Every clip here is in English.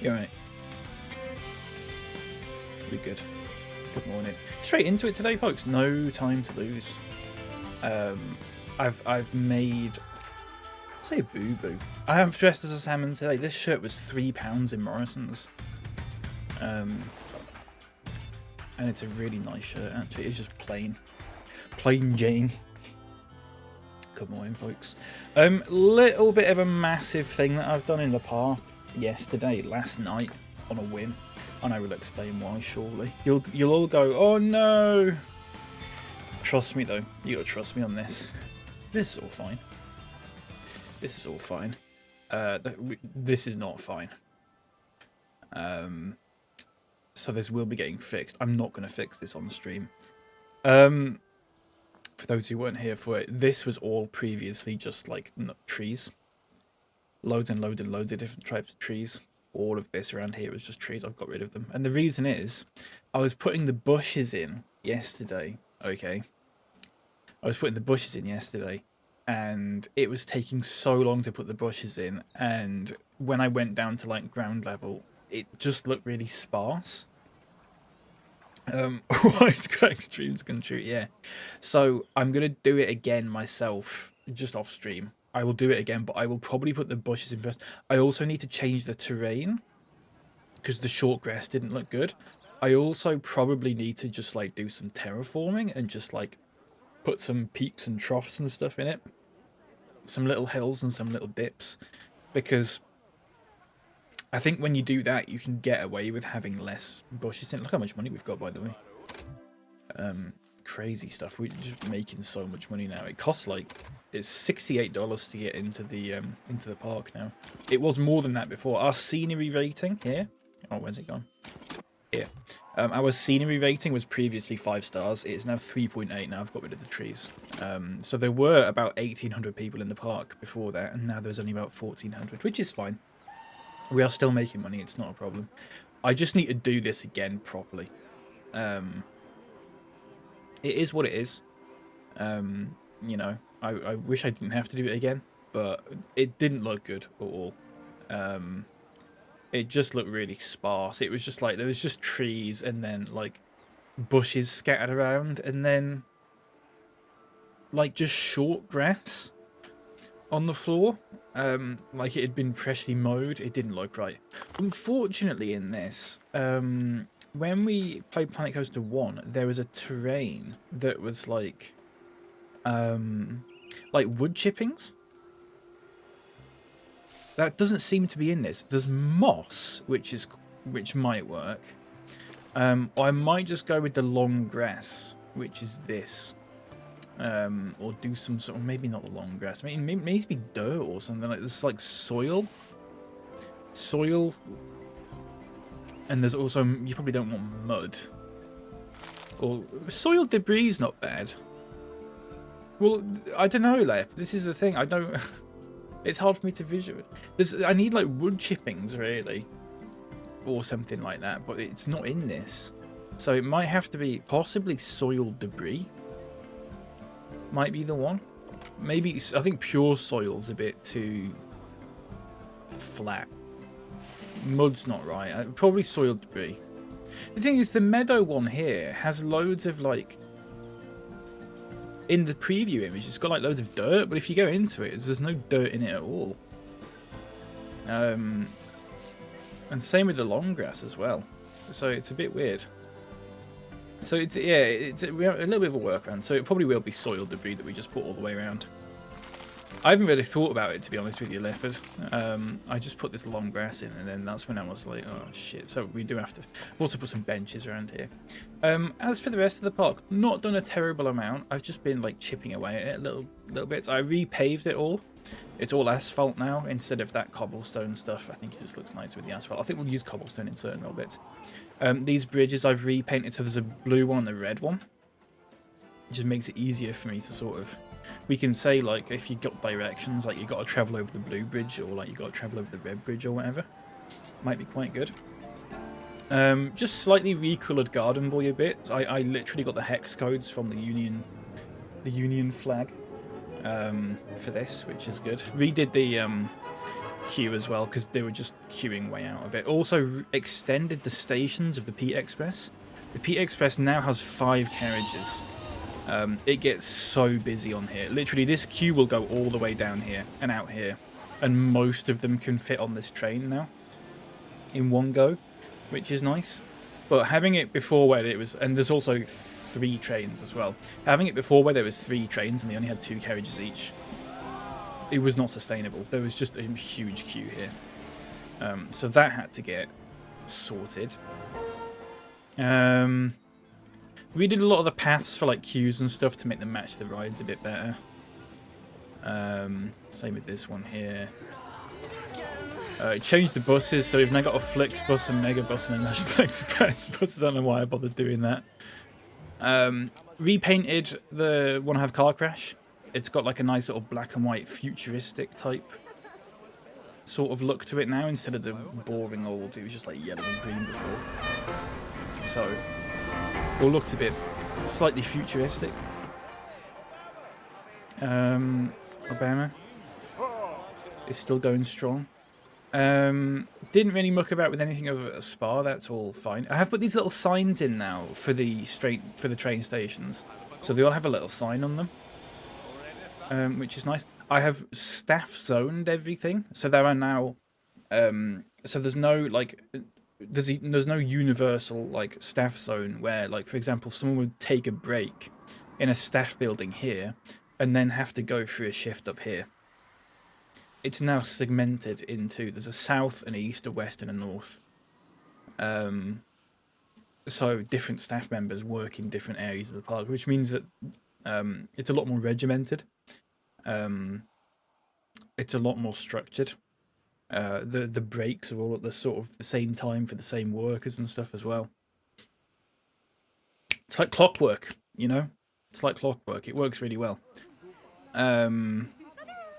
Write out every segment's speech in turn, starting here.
You're right. We're good. Good morning. Straight into it today, folks. No time to lose. I've made, say, boo boo. I have dressed as a salmon today. This shirt was £3 in Morrison's. And it's a really nice shirt. Actually, it's just plain Jane. Good morning, folks. Little bit of a massive thing that I've done in the park last night on a whim, and I will explain why shortly. You'll all go, oh no. Trust me though, you gotta trust me on this. This is all fine. This is all fine. This is not fine. So this will be getting fixed. I'm not gonna fix this on the stream. For those who weren't here for it, this was all previously just like trees. Loads and loads and loads of different types of trees. All of this around here was just trees. I've got rid of them. And the reason is, I was putting the bushes in yesterday, okay? I was putting the bushes in yesterday, and it was taking so long to put the bushes in, and when I went down to like ground level, it just looked really sparse. Wise crack streams can shoot, yeah. So I'm gonna do it again myself, just off stream. I will do it again, but I will probably put the bushes in first. I also need to change the terrain because the short grass didn't look good. I also probably need to just like do some terraforming and just like put some peaks and troughs and stuff in it, some little hills and some little dips, because I think when you do that, you can get away with having less bushes in. Look how much money we've got, by the way. Crazy stuff. We're just making so much money now. It costs like, it's $68 to get into the park now. It was more than that before. Our scenery rating here. Oh, where's it gone? Here. Our scenery rating was previously 5 stars. It is now 3.8. Now I've got rid of the trees. So there were about 1,800 people in the park before that, and now there's only about 1,400, which is fine. We are still making money. It's not a problem. I just need to do this again properly. It is what it is. You know, I wish I didn't have to do it again, but it didn't look good at all. It just looked really sparse. It was just like, there was just trees and then like bushes scattered around, and then like just short grass on the floor. Like it had been freshly mowed. It didn't look right. Unfortunately in this, when we played Planet Coaster 1, there was a terrain that was like wood chippings. That doesn't seem to be in this. There's moss, which might work. I might just go with the long grass, which is this. Or do some sort of, maybe not the long grass. I mean, maybe dirt or something like this, like soil. And there's also, you probably don't want mud. Or soil debris is not bad. Well, I don't know, Lep. This is the thing. I don't. It's hard for me to visualize. I need like wood chippings, really, or something like that. But it's not in this, so it might have to be possibly soil debris. Might be the one. Maybe, I think pure soil's a bit too flat. Mud's not right. Probably soil debris. The thing is, the meadow one here has loads of like, in the preview image, it's got like loads of dirt, but if you go into it, there's no dirt in it at all. And same with the long grass as well. So it's a bit weird. So we have a little bit of a workaround. So it probably will be soil debris that we just put all the way around. I haven't really thought about it, to be honest with you, Leopard. I just put this long grass in, and then that's when I was like, oh shit. So we do have to also put some benches around here. As for the rest of the park, not done a terrible amount. I've just been like chipping away at it little bits. I repaved it all. It's all asphalt now instead of that cobblestone stuff. I think it just looks nice with the asphalt. I think we'll use cobblestone in certain little bits. These bridges I've repainted, so there's a blue one and a red one. It just makes it easier for me to sort of, we can say like if you got directions, like you got to travel over the blue bridge, or like you got to travel over the red bridge or whatever. Might be quite good. Just slightly recolored Garden Boy a bit. I literally got the hex codes from the Union flag for this, which is good. Redid the queue as well because they were just queuing way out of it. Also extended the stations of the Pete Express. The Pete Express now has 5 carriages. It gets so busy on here. Literally, this queue will go all the way down here and out here. And most of them can fit on this train now in one go, which is nice. But having it before where it was... And there's also 3 trains as well. Having it before where there was 3 trains and they only had 2 carriages each, it was not sustainable. There was just a huge queue here. So that had to get sorted. We did a lot of the paths for like queues and stuff to make them match the rides a bit better. Same with this one here. Changed the buses, so we've now got a Flix bus, a Mega bus, and a National Express bus. I don't know why I bothered doing that. Repainted the Wanna Have Car Crash. It's got like a nice sort of black and white futuristic type sort of look to it now, instead of the boring old, it was just like yellow and green before. So it all looks a bit slightly futuristic. Obama is still going strong. Didn't really muck about with anything over at Spa. That's all fine. I have put these little signs in now for the train stations, so they all have a little sign on them, which is nice. I have staff zoned everything, so there are now. So there's no like. There's no universal like staff zone where, like, for example, someone would take a break in a staff building here and then have to go through a shift up here. It's now segmented into, there's a south, an east, a west, and a north. So different staff members work in different areas of the park, which means that it's a lot more regimented. It's a lot more structured. The breaks are all at the sort of the same time for the same workers and stuff as well. It's like clockwork, you know? It's like clockwork. It works really well.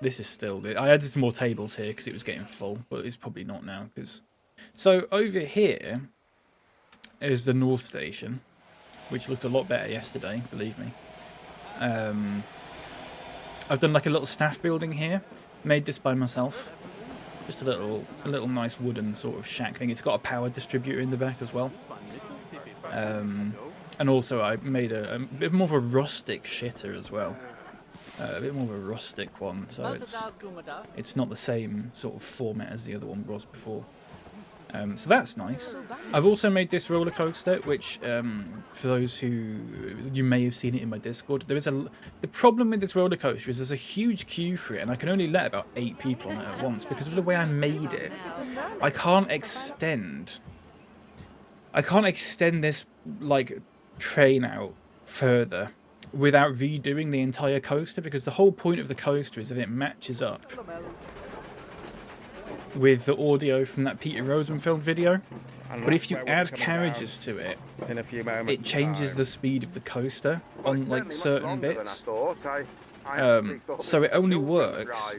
This is still... I added some more tables here because it was getting full, but it's probably not now. So over here is the North Station, which looked a lot better yesterday, believe me. I've done like a little staff building here. Made this by myself. Just a little nice wooden sort of shack thing. It's got a power distributor in the back as well. And also I made a bit more of a rustic shitter as well. A bit more of a rustic one, so it's not the same sort of format as the other one was before. So that's nice. I've also made this roller coaster, which for those who you may have seen it in my Discord, the problem with this roller coaster is there's a huge queue for it, and I can only let about 8 people on it at once because of the way I made it. I can't extend this like train out further without redoing the entire coaster, because the whole point of the coaster is that it matches up with the audio from that Peter Rosenfeld video. But if you add carriages to it, it changes the speed of the coaster on like certain bits. So it only works.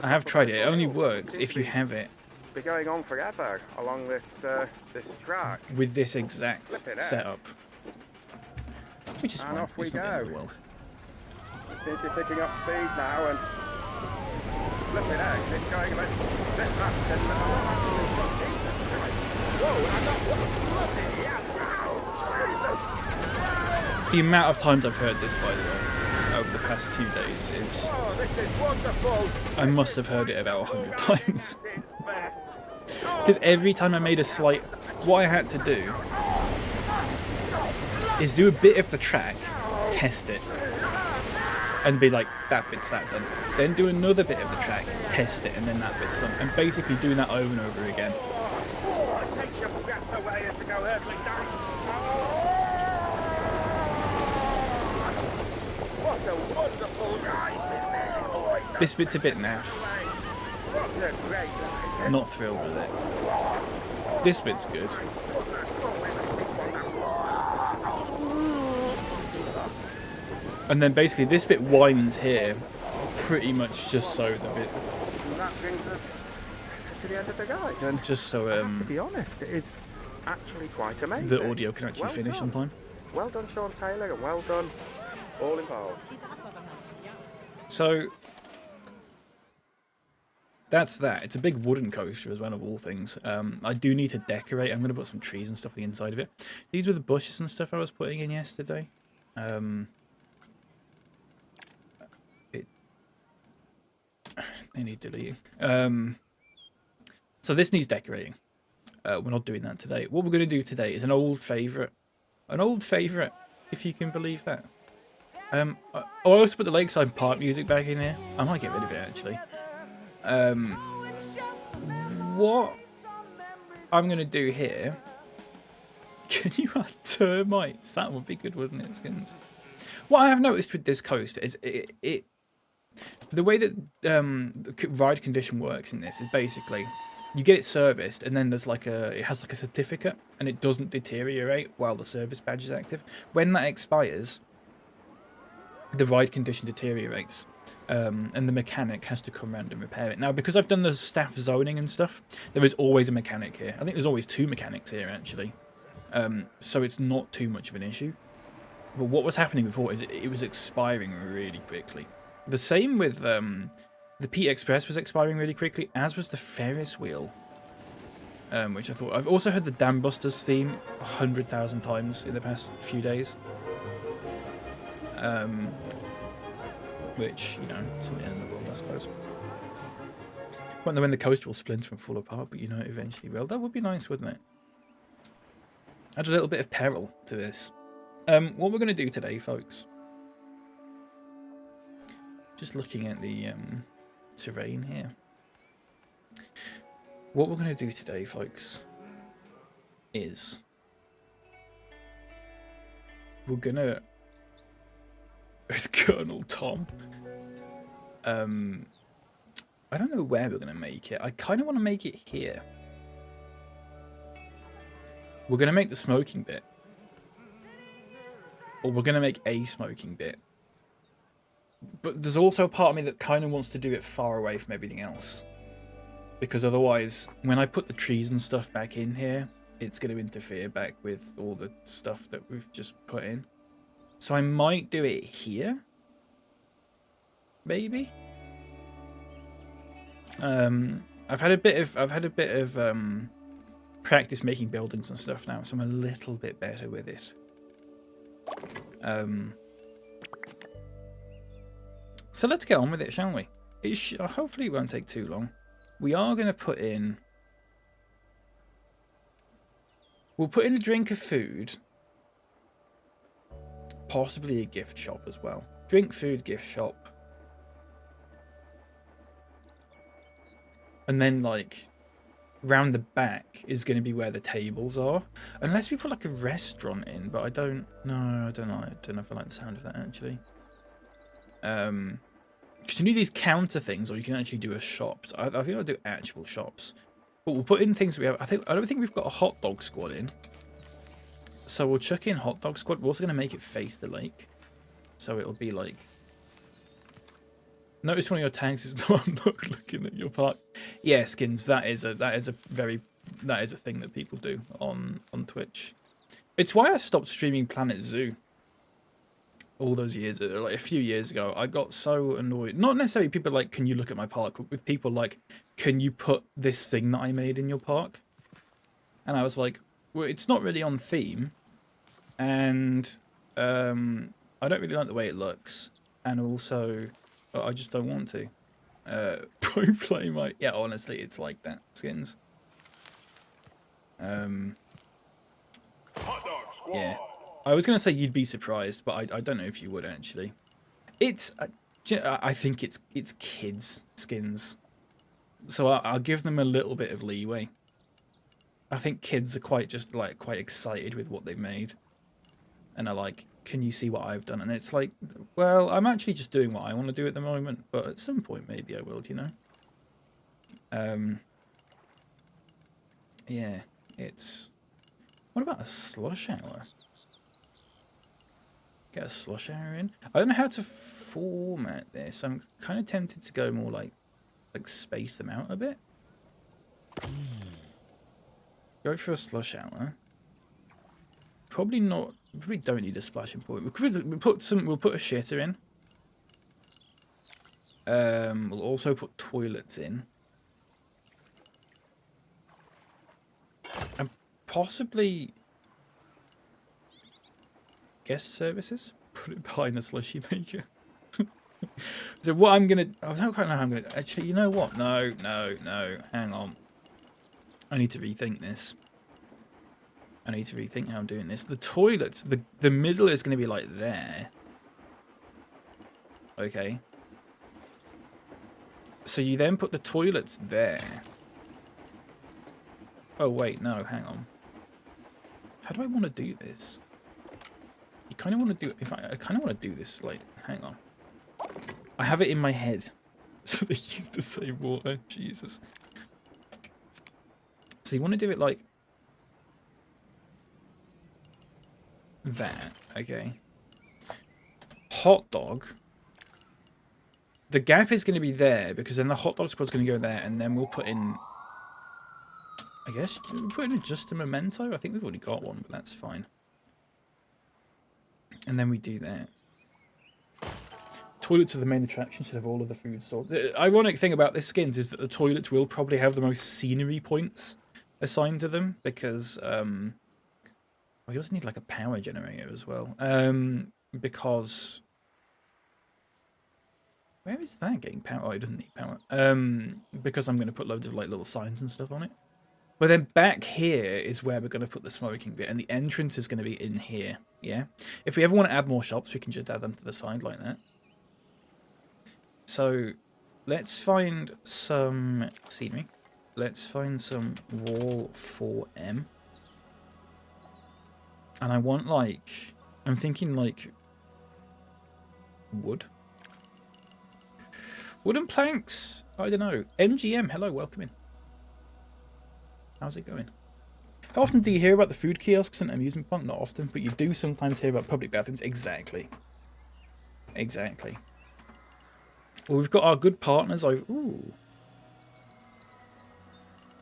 I have tried it. It only works if you have it be going on forever along this track with this exact setup, which is fine. It's not the end of the world. Since you're picking up speed now and flipping out, it's going a bit fast and the amount of times I've heard this, by the way, over the past 2 days is... Oh, this is wonderful. I must have heard it about 100 times. Because every time I made a slight... What I had to do is do a bit of the track, test it, and be like, that bit's that done. Then do another bit of the track, test it, and then that bit's done. And basically doing that over and over again. This bit's a bit naff. Not thrilled with it. This bit's good. And then basically this bit winds here, pretty much just so the bit. And that brings us to the end of the guide. And just so to be honest, it is actually quite amazing. The audio can actually finish on time. Well done, Sean Taylor, and well done, all involved. So that's that. It's a big wooden coaster as well, of all things. I do need to decorate. I'm going to put some trees and stuff on the inside of it. These were the bushes and stuff I was putting in yesterday. They need deleting. So this needs decorating. We're not doing that today. What we're going to do today is an old favourite. An old favourite, if you can believe that. I also put the Lakeside Park music back in here. I might get rid of it, actually. What I'm going to do here... Can you add termites? That would be good, wouldn't it, Skins? What I have noticed with this coaster is the way that the ride condition works in this is basically you get it serviced and then there's like it has like a certificate and it doesn't deteriorate while the service badge is active. When that expires, the ride condition deteriorates and the mechanic has to come around and repair it. Now, because I've done the staff zoning and stuff, there is always a mechanic here. I think there's always 2 mechanics here, actually. So it's not too much of an issue. But what was happening before is it was expiring really quickly. The same with the Pete Express was expiring really quickly, as was the Ferris wheel. Which I thought... I've also heard the Dam Busters theme 100,000 times in the past few days. Which, you know, it's not the end of the world, I suppose. I wonder when the coaster will splinter and fall apart, but you know it eventually will. That would be nice, wouldn't it? Add a little bit of peril to this. What we're going to do today, folks... Just looking at the terrain here. What we're going to do today, folks, is... We're going to... It's Colonel Tom. I don't know where we're going to make it. I kind of want to make it here. We're going to make the smoking bit. Or we're going to make a smoking bit. But there's also a part of me that kind of wants to do it far away from everything else. Because otherwise, when I put the trees and stuff back in here, it's going to interfere back with all the stuff that we've just put in. So I might do it here. Maybe. I've had a bit of practice making buildings and stuff now, so I'm a little bit better with it. So let's get on with it, shall we? Hopefully it won't take too long. We are going to put in... We'll put in a drink of food. Possibly a gift shop as well. Drink, food, gift shop. And then, like, round the back is going to be where the tables are. Unless we put, like, a restaurant in. But I don't know. I don't know if I like the sound of that, actually. Because you do these counter things, or you can actually do a shop. So I think I'll do actual shops. But we'll put in things that we have. I don't think we've got a hot dog squad in. So we'll chuck in hot dog squad. We're also going to make it face the lake. So it'll be like... Notice one of your tags is no, I'm not looking at your park. Yeah, Skins, that is a thing that people do on Twitch. It's why I stopped streaming Planet Zoo. All those years, like a few years ago, I got so annoyed. Not necessarily people like, can you look at my park? But with people like, can you put this thing that I made in your park? And I was like, well, it's not really on theme. And I don't really like the way it looks. And also, I just don't want to. Pro play my... Yeah, honestly, it's like that, Skins. Yeah. I was going to say you'd be surprised, but I don't know if you would, actually. It's... I think it's kids' Skins. So I'll give them a little bit of leeway. I think kids are quite excited with what they've made. And are like, can you see what I've done? And it's like, well, I'm actually just doing what I want to do at the moment. But at some point, maybe I will, you know? Yeah, it's... What about a slush hour? Get a slush hour in. I don't know how to format this. I'm kind of tempted to go more like space them out a bit. Go for a slush hour. Probably not. We probably don't need a splashing point. We'll put a shitter in. We'll also put toilets in. possibly guest services. Put it behind the slushy maker. So what I'm gonna, I don't quite know how I'm gonna. Actually, you know what? No. Hang on. I need to rethink this. I need to rethink how I'm doing this. The toilets, the middle is going to be like there. Okay. So you then put the toilets there. Oh, wait, no, hang on. How do I want to do this? You kind of want to do, I kind of want to do this, like, hang on. I have it in my head. So they use the same water, Jesus. So you want to do it like that, okay. Hot dog. The gap is going to be there because then the hot dog squad's going to go there, and then we'll put in, I guess, we'll put in just a memento. I think we've already got one, but that's fine. And then we do that. Toilets are the main attraction, should have all of the food stored. The ironic thing about this skins is that the toilets will probably have the most scenery points assigned to them because, we also need like a power generator as well. Because... Where is that getting power? Oh, it doesn't need power. Because I'm going to put loads of like little signs and stuff on it. But then back here is where we're going to put the smoking bit, and the entrance is going to be in here. Yeah. If we ever want to add more shops, we can just add them to the side like that. So let's find some scenery. Let's find some wall 4M. And I want like, I'm thinking like wood. Wooden planks. I don't know. MGM, hello, welcome in. How's it going? How often do you hear about the food kiosks and amusement park? Not often, but you do sometimes hear about public bathrooms. Exactly. Exactly. Well, we've got our good partners over... Ooh.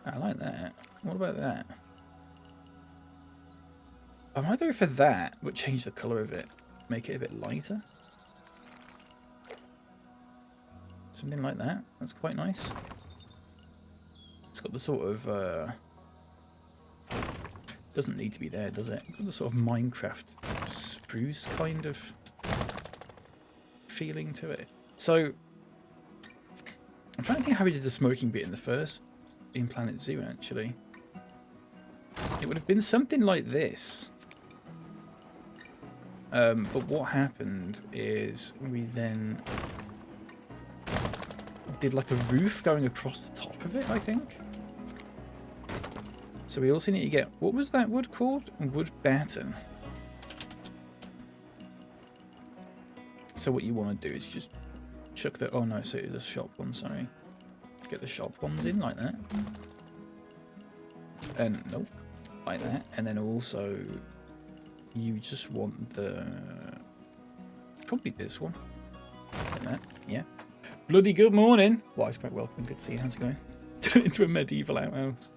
I like that. What about that? I might go for that, but change the colour of it. Make it a bit lighter. Something like that. That's quite nice. It's got the sort of... doesn't need to be there, does it? It's got the sort of Minecraft spruce kind of feeling to it. So, I'm trying to think how we did the smoking bit in the first in Planet Zoo, actually. It would have been something like this. But what happened is we then did like a roof going across the top of it, I think. So we also need to get, what was that wood called? Wood batten. So what you want to do is just chuck the, oh no, so the shop one, sorry. Get the shop ones in like that. And nope, like that. And then also you just want the, probably this one. Like that, yeah. Bloody good morning. Wife's quite welcome, good to see you, how's it going? Turn into a medieval outhouse.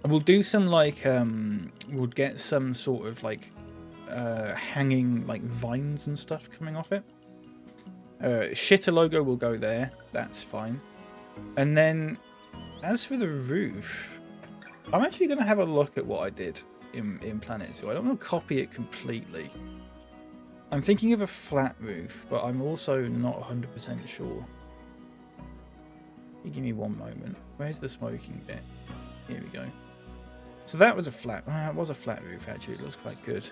We'll do some like, we'll get some sort of like hanging like vines and stuff coming off it. Shitter logo will go there, that's fine. And then as for the roof, I'm actually going to have a look at what I did in Planet Zoo. I don't want to copy it completely. I'm thinking of a flat roof, but I'm also not 100% sure. You give me one moment. Where's the smoking bit? Here we go. So that was a flat. It was a flat roof actually. It looks quite good.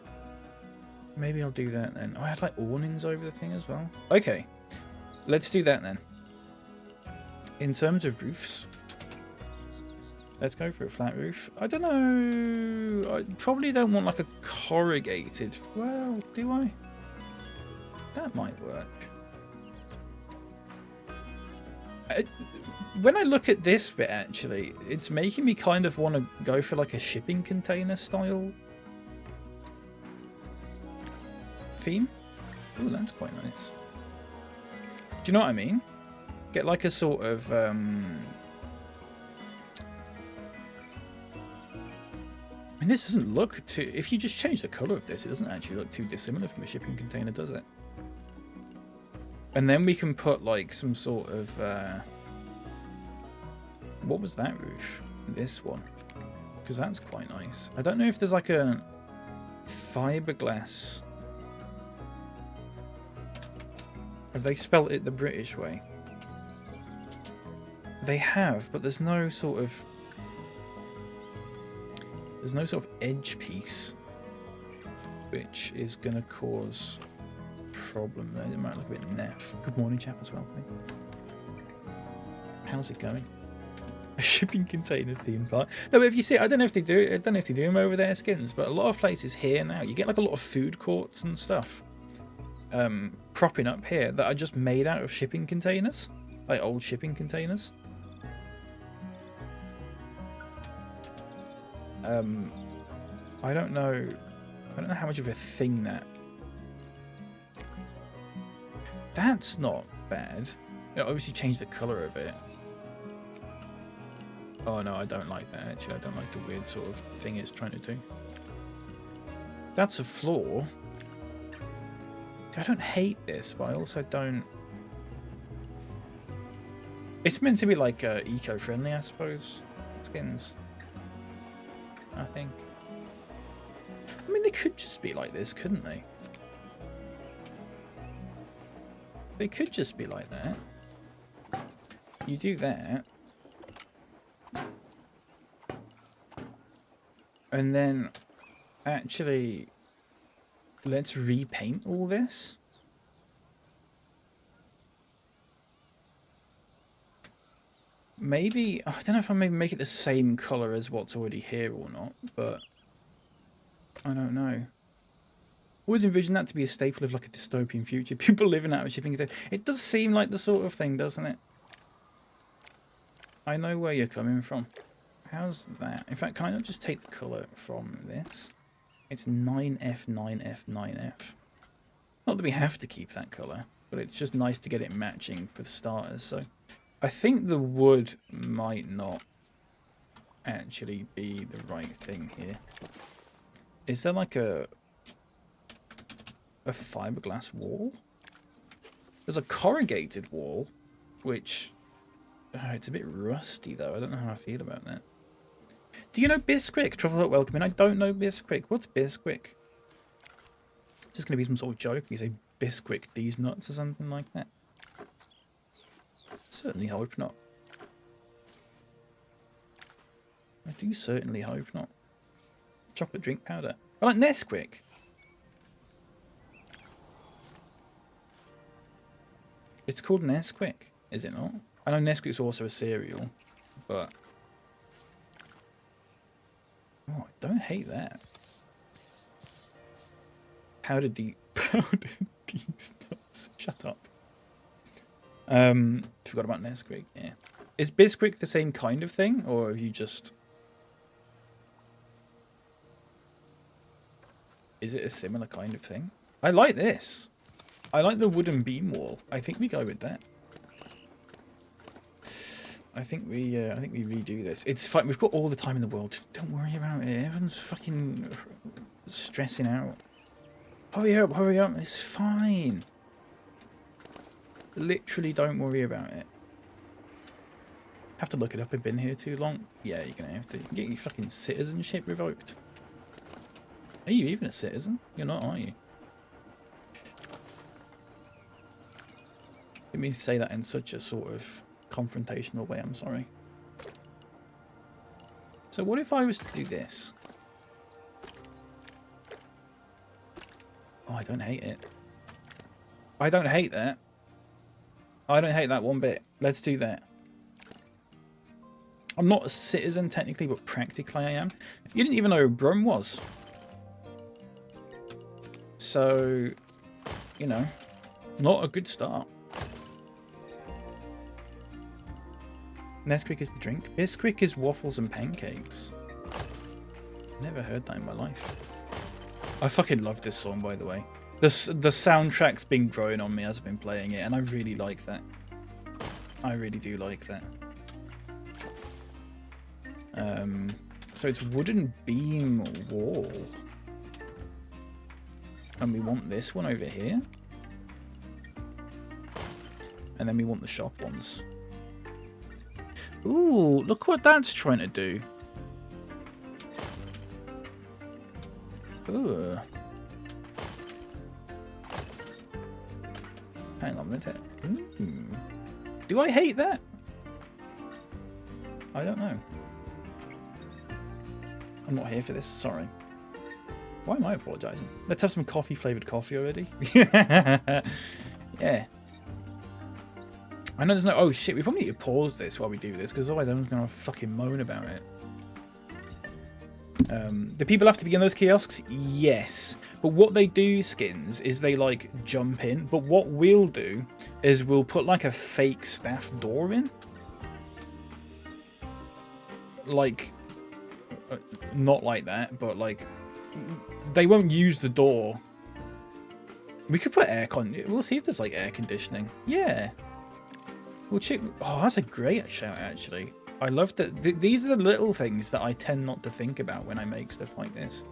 Maybe I'll do that then. Oh, I had like awnings over the thing as well. Okay, let's do that then. In terms of roofs, let's go for a flat roof. I don't know. I probably don't want like a corrugated. Well, do I? That might work. When I look at this bit, actually, it's making me kind of want to go for like a shipping container style theme. Oh, that's quite nice. Do you know what I mean? Get like a sort of I mean, this doesn't look too, if you just change the colour of this, it doesn't actually look too dissimilar from a shipping container, does it? And then we can put like some sort of what was that roof? This one. because that's quite nice. I don't know if there's like a fiberglass. Have they spelt it the British way? They have, but there's no sort of edge piece, which is going to cause a problem there. It might look a bit naff. Good morning, chap, as well. How's it going? A shipping container theme park. No, but if you see, I don't know if they do. I don't know if they do them over there, Skins. But a lot of places here now, you get like a lot of food courts and stuff, propping up here that are just made out of shipping containers, like old shipping containers. I don't know how much of a thing that's not bad. It obviously changed the color of it. Oh no, I don't like that actually. I don't like the weird sort of thing it's trying to do. That's a flaw. I don't hate this, but I also don't. It's meant to be like eco-friendly, I suppose. Skins, I think. I mean, they could just be like this, couldn't they? They could just be like that. You do that. And then, actually, let's repaint all this. Maybe, I don't know if I maybe make it the same colour as what's already here or not, but I don't know. Always envision that to be a staple of like a dystopian future. People living out of shipping containers. It does seem like the sort of thing, doesn't it? I know where you're coming from. How's that? In fact, can I not just take the colour from this? It's 9F, 9F, 9F. Not that we have to keep that colour, but it's just nice to get it matching for the starters. So I think the wood might not actually be the right thing here. Is there like a fiberglass wall? There's a corrugated wall, which it's a bit rusty though. I don't know how I feel about that. Do you know Bisquick? Travel welcome in. I don't know Bisquick. What's Bisquick? It's just going to be some sort of joke. You say Bisquick these nuts or something like that. Certainly hope not. I do certainly hope not. Chocolate drink powder. I like Nesquik. It's called Nesquik, is it not? I know Nesquik's also a cereal, but oh, I don't hate that. Powdered these nuts. Shut up. Forgot about Nesquik. Yeah. Is Bisquick the same kind of thing, or have you just? Is it a similar kind of thing? I like this. I like the wooden beam wall. I think we go with that. I think we redo this. It's fine. We've got all the time in the world. Don't worry about it. Everyone's fucking stressing out. Hurry up, hurry up. It's fine. Literally, don't worry about it. Have to look it up. I've been here too long. Yeah, you're gonna have to get your fucking citizenship revoked. Are you even a citizen? You're not, are you? Didn't mean to say that in such a sort of confrontational way. I'm sorry. So what if I was to do this? Oh, I don't hate it. I don't hate that. I don't hate that one bit. Let's do that. I'm not a citizen technically, but practically I am. You didn't even know who Brum was. So, you know, not a good start. Nesquik is the drink. Bisquick is waffles and pancakes. Never heard that in my life. I fucking love this song, by the way. The soundtrack's been growing on me as I've been playing it, and I really like that. I really do like that. So it's wooden beam wall. And we want this one over here. And then we want the shop ones. Ooh, look what that's trying to do. Ugh. Hang on a minute. Do I hate that? I don't know. I'm not here for this, sorry. Why am I apologising? Let's have some coffee-flavoured coffee already. Yeah. I know there's no... Oh shit, we probably need to pause this while we do this, because otherwise I'm going to fucking moan about it. Do people have to be in those kiosks? Yes. But what they do, Skins, is they like jump in. But what we'll do is we'll put like a fake staff door in. Like, not like that, but like, they won't use the door. We could put aircon. We'll see if there's like air conditioning. Yeah. We'll check. Oh, that's a great shout, actually. I love that. These are the little things that I tend not to think about when I make stuff like this.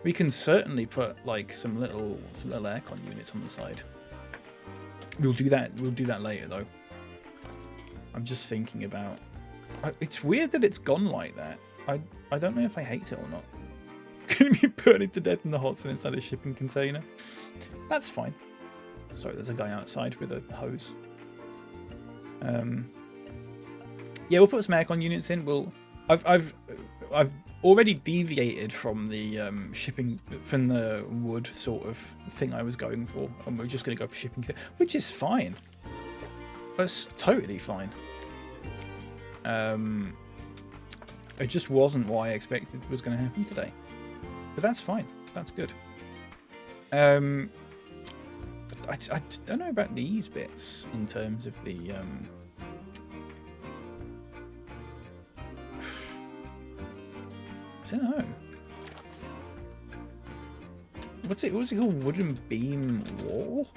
We can certainly put like some little aircon units on the side. We'll do that. We'll do that later, though. I'm just thinking about. It's weird that it's gone like that. I don't know if I hate it or not. Gonna be burning to death in the hot sun inside a shipping container. That's fine. Sorry, there's a guy outside with a hose. Yeah, we'll put some aircon units in. I've already deviated from the shipping, from the wood sort of thing I was going for, and we're just going to go for shipping, which is fine. That's totally fine. It just wasn't what I expected was going to happen today, but that's fine. That's good. I don't know about these bits in terms of the. I don't know. What's it called? Wooden beam wall?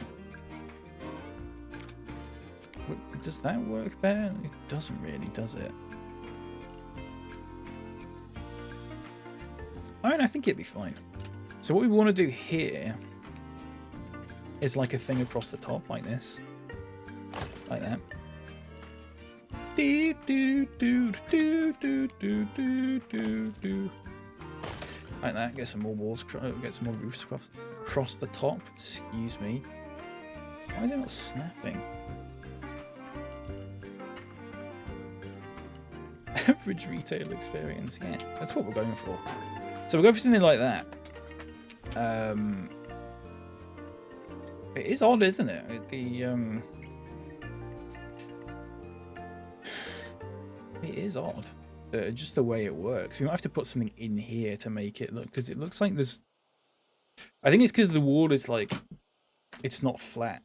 Does that work better? It doesn't really, does it? I think it'd be fine. So what we want to do here is like a thing across the top, like this. Like that. Do, do, do, do, do, do, do, do, do. Like that. Get some more walls, get some more roofs across the top. Excuse me. Why are they not snapping? Average retail experience. Yeah, that's what we're going for. So we'll go for something like that. It is odd, isn't it? It is odd. Just the way it works. We might have to put something in here to make it look, because it looks like there's. I think it's because the wall is like, it's not flat.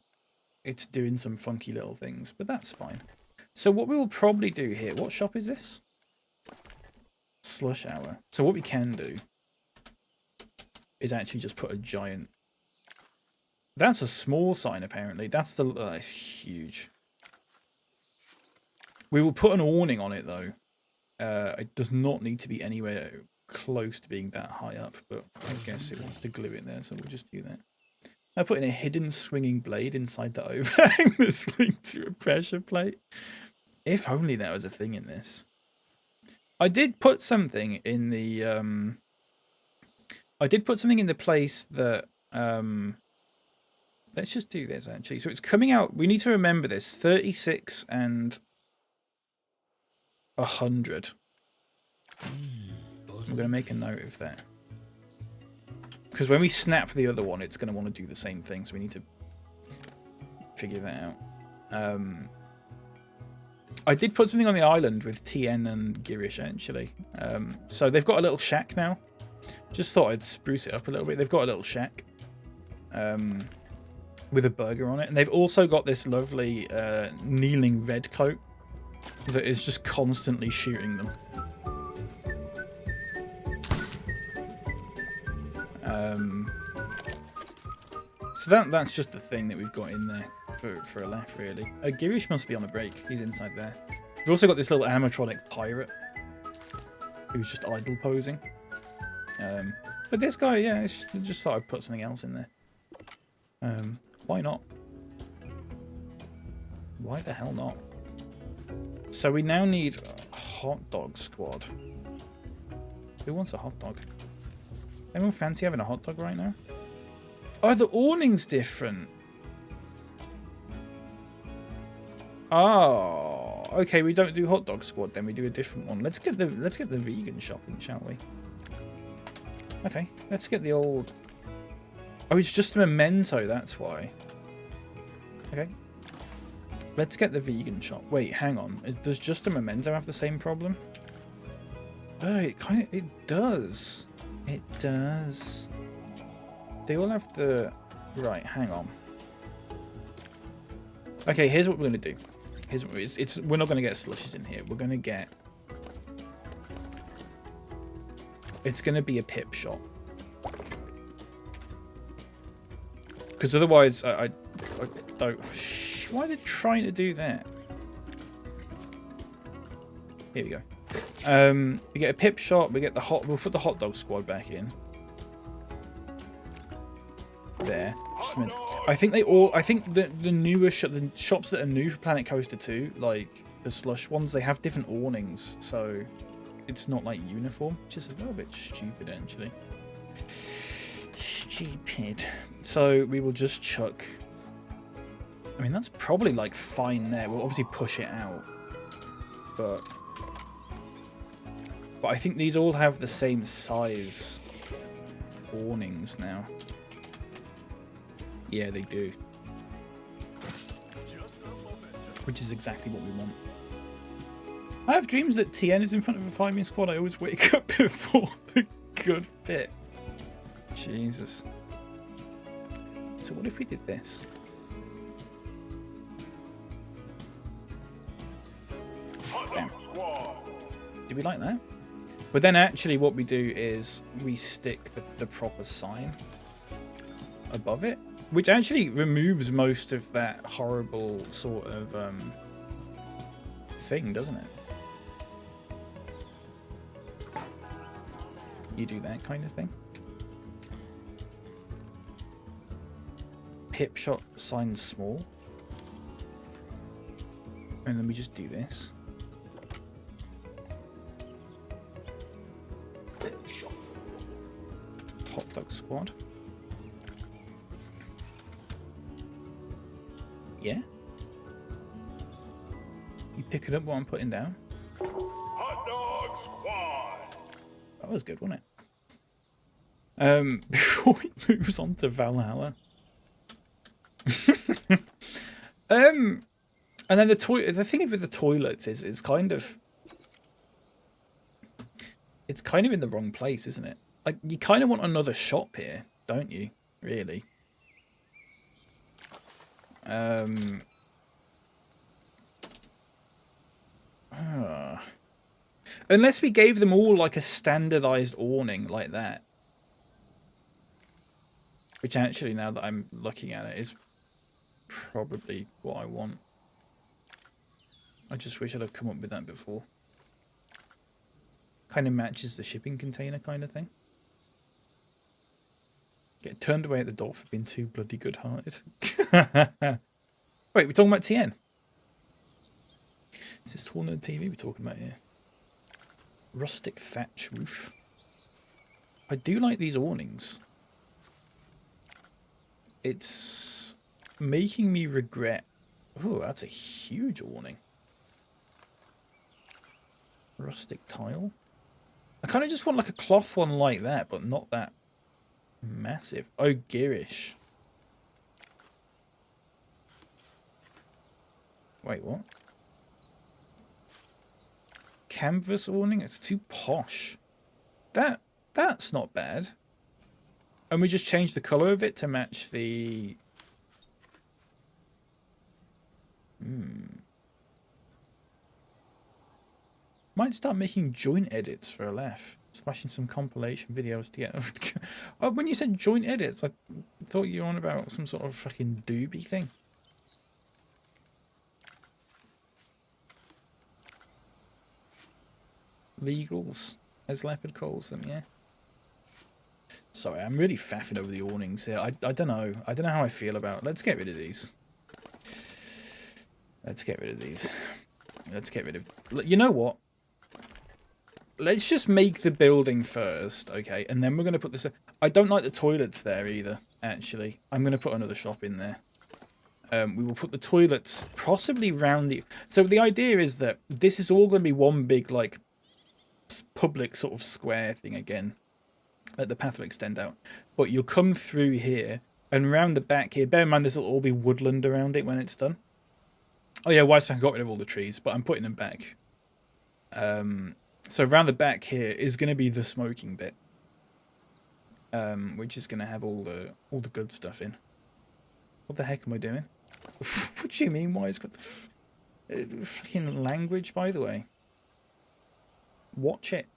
It's doing some funky little things, but that's fine. So what we will probably do here. What shop is this? Slush Hour. So what we can do is actually just put a giant. That's a small sign, apparently. That's the. It's huge. We will put an awning on it, though. It does not need to be anywhere close to being that high up, but I guess it wants to glue it there, so we'll just do that. I put in a hidden swinging blade inside the overhang that swings to a pressure plate. If only that was a thing in this. I did put something in the. I did put something in the place that. Let's just do this actually. So it's coming out. We need to remember this: 36 and 100. I'm going to make a note of that. Because when we snap the other one, it's going to want to do the same thing. So we need to figure that out. I did put something on the island with TN and Girish, actually. So they've got a little shack now. Just thought I'd spruce it up a little bit. They've got a little shack with a burger on it. And they've also got this lovely kneeling red coat that is just constantly shooting them. So that's just the thing that we've got in there for a laugh, really. Girish must be on a break. He's inside there. We've also got this little animatronic pirate who's just idle posing. But this guy, yeah, just thought I'd put something else in there. Why not? Why the hell not? So we now need a hot dog squad. Who wants a hot dog? Anyone fancy having a hot dog right now? Oh, the awning's different. Oh, okay. We don't do hot dog squad then. We do a different one. Let's get the vegan shopping, shall we? Okay, let's get the old. Oh, it's just a memento. That's why. Okay. Let's get the vegan shop. Wait, hang on. Does just a memento have the same problem? Oh, it does. It does. They all have the... Right, hang on. Okay, here's what we're going to do. Here's what we're not going to get slushes in here. We're going to get... It's going to be a pip shot. Because otherwise, I don't... Why are they trying to do that? Here we go. We get a pip shot. We get the hot... We'll put the hot dog squad back in. There. I think they all... I think the newer the shops that are new for Planet Coaster 2, like the slush ones, they have different awnings, so it's not like uniform. Which is a little bit stupid, actually. Stupid. So we will just chuck... I mean, that's probably like fine there. We'll obviously push it out, but I think these all have the same size awnings now. Yeah, they do. Which is exactly what we want. I have dreams that TN is in front of a 5-man squad. I always wake up before the good bit. Jesus. So what if we did this? Damn. Do we like that? But then actually what we do is we stick the proper sign above it, which actually removes most of that horrible sort of thing, doesn't it? You do that kind of thing. Pip shot sign small. And then we just do this. Hot dog squad. Yeah. You pick it up while I'm putting down. Hot dog squad. That was good, wasn't it? Before it moves on to Valhalla. And then the thing with the toilets is it's kind of in the wrong place, isn't it? Like, you kind of want another shop here, don't you? Really. Unless we gave them all like a standardized awning like that. Which actually, now that I'm looking at it, is probably what I want. I just wish I'd have come up with that before. Kind of matches the shipping container kind of thing. Get turned away at the door for being too bloody good-hearted. Wait, we're talking about TN? Is this Tall Nerd TV we're talking about here? Rustic thatch roof. I do like these awnings. It's making me regret... Oh, that's a huge awning. Rustic tile. I kind of just want like a cloth one like that, but not that massive. Oh, garish. Wait, what? Canvas awning? It's too posh. That's not bad. And we just changed the colour of it to match the... Might start making joint edits for a laugh. Smashing some compilation videos together. Oh, when you said joint edits, I thought you were on about some sort of fucking doobie thing. Legals, as Leopard calls them, yeah. Sorry, I'm really faffing over the awnings here. I don't know. I don't know how I feel about... Let's get rid of these. Let's get rid of these. Let's get rid of... You know what? let's just make the building first, okay? And then we're going to put this... I don't like the toilets there either, actually. I'm going to put another shop in there. We will put the toilets possibly round the... So the idea is that this is all going to be one big, like, public sort of square thing again. Let the path will extend out. But you'll come through here and round the back here. Bear in mind this will all be woodland around it when it's done. Oh yeah, Whitespan got rid of all the trees, but I'm putting them back. So around the back here is going to be the smoking bit. Which is going to have all the good stuff in. What the heck am I doing? What do you mean? Why it's got the fucking language, by the way? Watch it.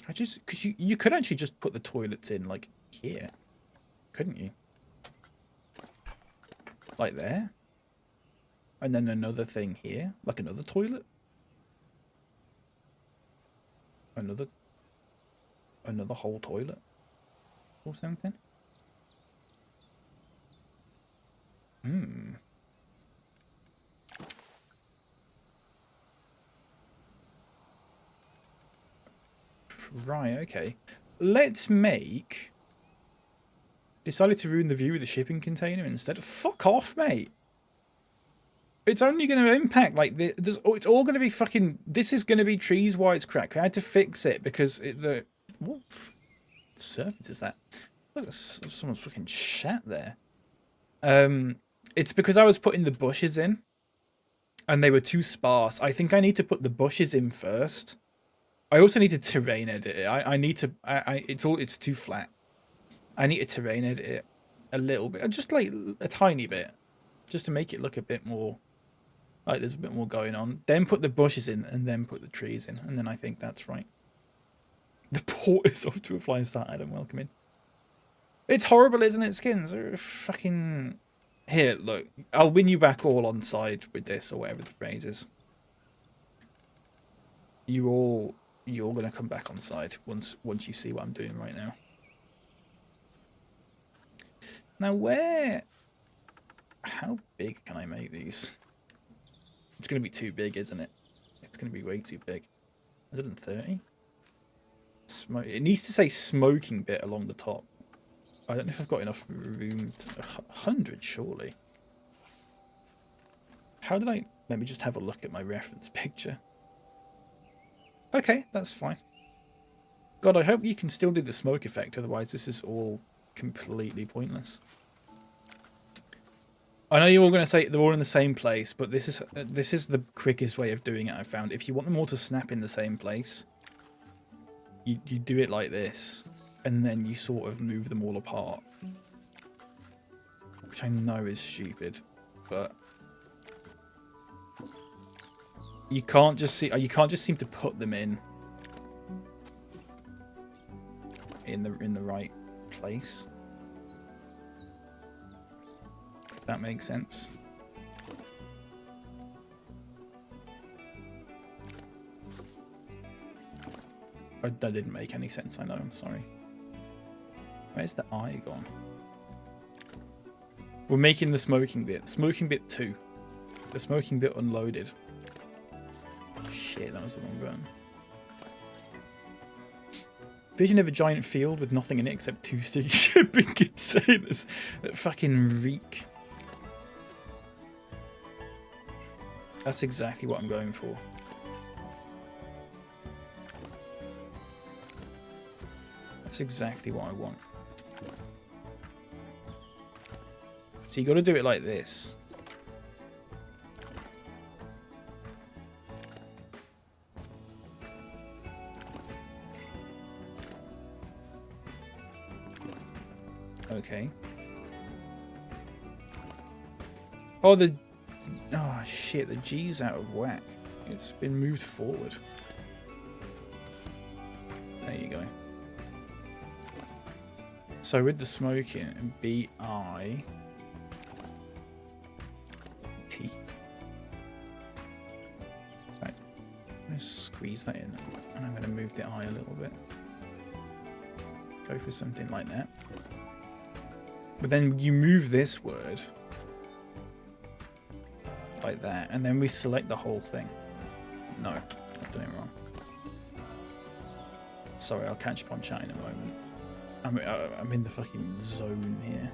Because you could actually just put the toilets in, like, here. Couldn't you? Like there? And then another thing here? Like another toilet? Another whole toilet? Or something? Right, okay. Let's make... Decided to ruin the view with the shipping container instead. Fuck off, mate. It's only going to impact, like, it's all going to be fucking... This is going to be trees wisecrack. I had to fix it because what surface is that? Look, someone's fucking shat there. It's because I was putting the bushes in. And they were too sparse. I think I need to put the bushes in first. I also need to terrain edit it. I need to... It's too flat. I need to terrain edit it a little bit. Just like a tiny bit. Just to make it look a bit more... Like there's a bit more going on. Then put the bushes in and then put the trees in. And then I think that's right. The port is off to a flying start, Adam. Welcome in. It's horrible, isn't it, Skins? They're fucking... Here, look. I'll win you back all on side with this or whatever the phrase is. You're all going to come back on side once you see what I'm doing right now. Now how big can I make these? It's going to be too big, isn't it? It's going to be way too big. 130? It needs to say smoking bit along the top. I don't know if I've got enough room to... 100, surely. How did I... Let me just have a look at my reference picture. Okay, that's fine. God, I hope you can still do the smoke effect, otherwise this is all completely pointless. I know you're all going to say they're all in the same place, but this is the quickest way of doing it, I've found. If you want them all to snap in the same place, you do it like this, and then you sort of move them all apart. Which I know is stupid, but you can't just seem to put them in the right place. If that makes sense. That didn't make any sense, I know, I'm sorry. Where's the eye gone? We're making the smoking bit. Smoking bit 2. The smoking bit unloaded. Shit, that was the wrong button. Vision of a giant field with nothing in it except 2 shipping containers that fucking reek. That's exactly what I'm going for. That's exactly what I want. So you got to do it like this. Okay. Oh, oh shit, the G's out of whack. It's been moved forward. There you go. So with the smoking, B-I... T. Right. I'm going to squeeze that in. And I'm going to move the I a little bit. Go for something like that. But then you move this word. like that, and then we select the whole thing. No, I've done it wrong. Sorry, I'll catch up on chat in a moment. I'm in the fucking zone here.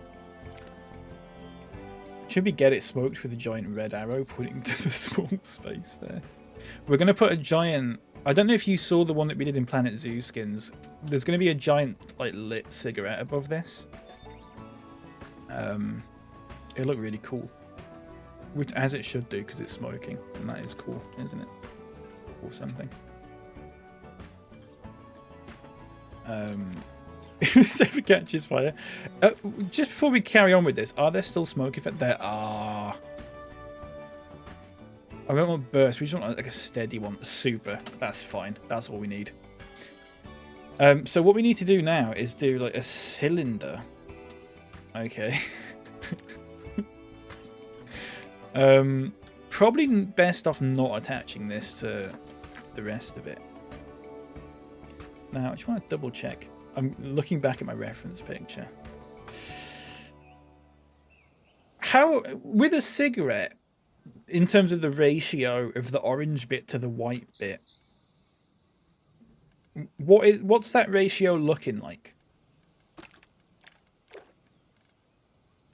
Should we get it smoked with a giant red arrow pointing to the small space there? We're going to put a giant... I don't know if you saw the one that we did in Planet Zoo skins. There's going to be a giant like lit cigarette above this. It'll look really cool. Which, as it should do, because it's smoking. And that is cool, isn't it? Or something. If this ever catches fire. Just before we carry on with this, are there still smoke effects? There are. I don't want burst. We just want like a steady one. Super. That's fine. That's all we need. So what we need to do now is do like a cylinder. Okay. Probably best off not attaching this to the rest of it. Now, I just want to double check. I'm looking back at my reference picture. How, with a cigarette, in terms of the ratio of the orange bit to the white bit, what's that ratio looking like?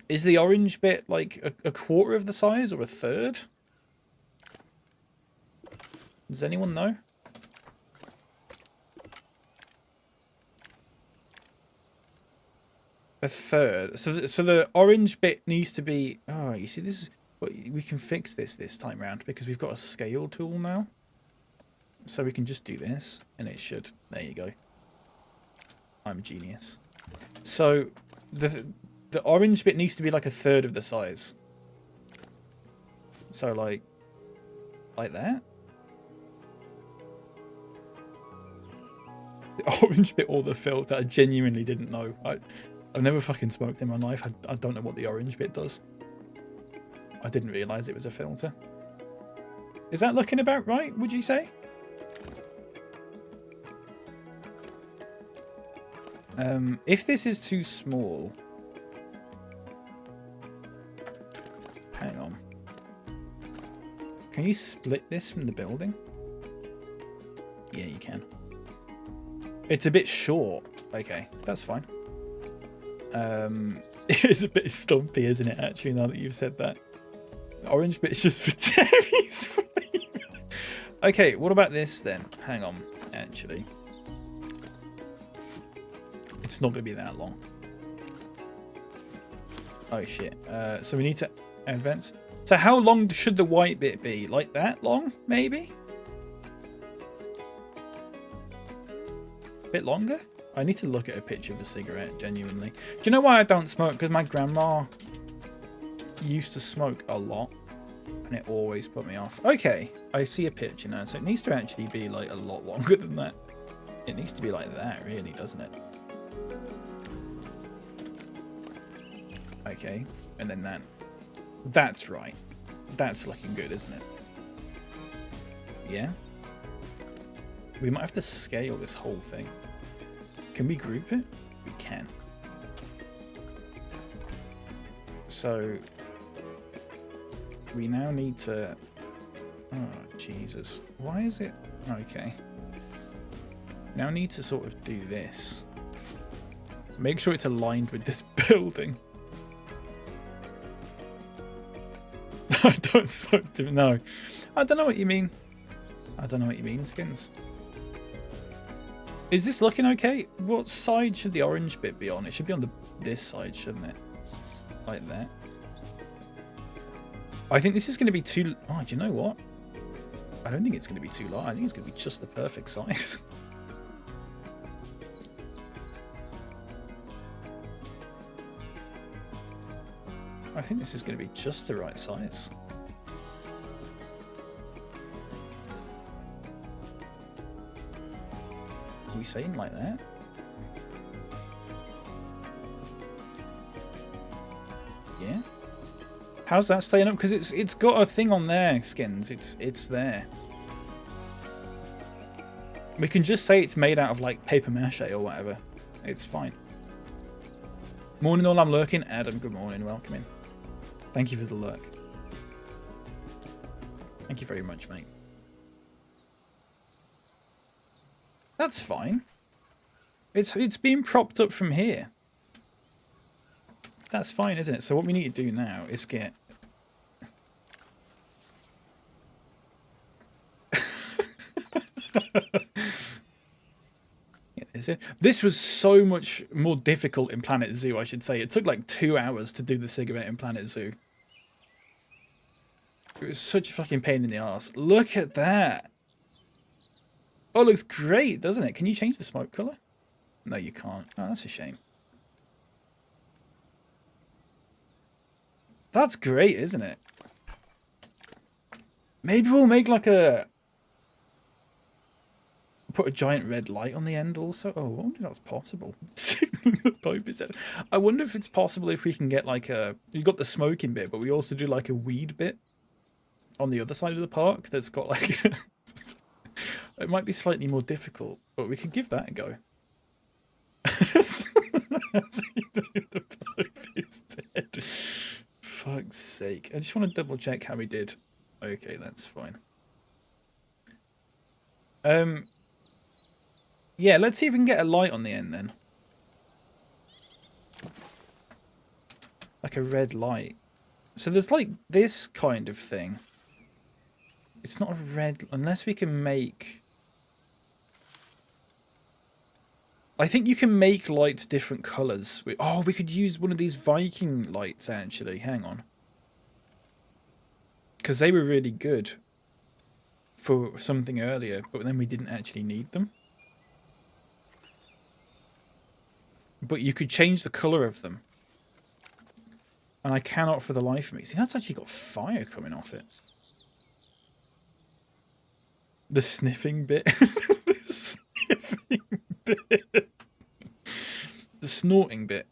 Is the orange bit like a quarter of the size or a third? Does anyone know? A third. So the orange bit needs to be... Oh, you see, this is... We can fix this time round because we've got a scale tool now. So we can just do this and it should... There you go. I'm a genius. So the orange bit needs to be like a third of the size. So like that. The orange bit or the filter, I genuinely didn't know. I've never fucking smoked in my life. I don't know what the orange bit does. I didn't realise it was a filter. Is that looking about right, would you say? If this is too small... Hang on. Can you split this from the building? Yeah, you can. It's a bit short. Okay, that's fine. It's a bit stumpy, isn't it, actually, now that you've said that? The orange bit's just for Terry's flavour. Okay, what about this then? Hang on, actually. It's not going to be that long. Oh, shit. So we need to advance. So how long should the white bit be? Like that long, maybe? A bit longer? I need to look at a picture of a cigarette, genuinely. Do you know why I don't smoke? Because my grandma used to smoke a lot, and it always put me off. Okay, I see a picture now, so it needs to actually be like a lot longer than that. It needs to be like that, really, doesn't it? Okay, and then that. That's right. That's looking good, isn't it? Yeah? We might have to scale this whole thing. Can we group it? We can. So we now need to... Oh, Jesus. Why is it... Okay. Now need to sort of do this. Make sure it's aligned with this building. I don't smoke to... No. I don't know what you mean. I don't know what you mean, Skins. Is this looking okay? What side should the orange bit be on? It should be on this side, shouldn't it? Like that. I think this is going to be too... Oh, do you know what? I don't think it's going to be too large. I think it's going to be just the perfect size. I think this is going to be just the right size. Are we saying like that? Yeah. How's that staying up? Because it's got a thing on there, Skins. It's there. We can just say it's made out of like paper mache or whatever. It's fine. Morning all, I'm lurking. Adam, good morning. Welcome in. Thank you for the lurk. Thank you very much, mate. That's fine. It's being propped up from here. That's fine, isn't it? So what we need to do now is get... Is it? This was so much more difficult in Planet Zoo, I should say. It took like 2 hours to do the cigarette in Planet Zoo. It was such a fucking pain in the ass. Look at that. Oh, it looks great, doesn't it? Can you change the smoke colour? No, you can't. Oh, that's a shame. That's great, isn't it? Maybe we'll make like a... Put a giant red light on the end also. Oh, I wonder if that's possible. I wonder if it's possible if we can get like a... You've got the smoking bit, but we also do like a weed bit on the other side of the park that's got like... It might be slightly more difficult, but we could give that a go. The Pope is dead. Fuck's sake. I just want to double check how we did. Okay, that's fine. Yeah, let's see if we can get a light on the end then. Like a red light. So there's like this kind of thing. It's not a red... Unless we can make... I think you can make lights different colours. Oh, we could use one of these Viking lights, actually. Hang on. Because they were really good for something earlier, but then we didn't actually need them. But you could change the colour of them. And I cannot for the life of me. See, that's actually got fire coming off it. The sniffing bit. The sniffing bit. The snorting bit.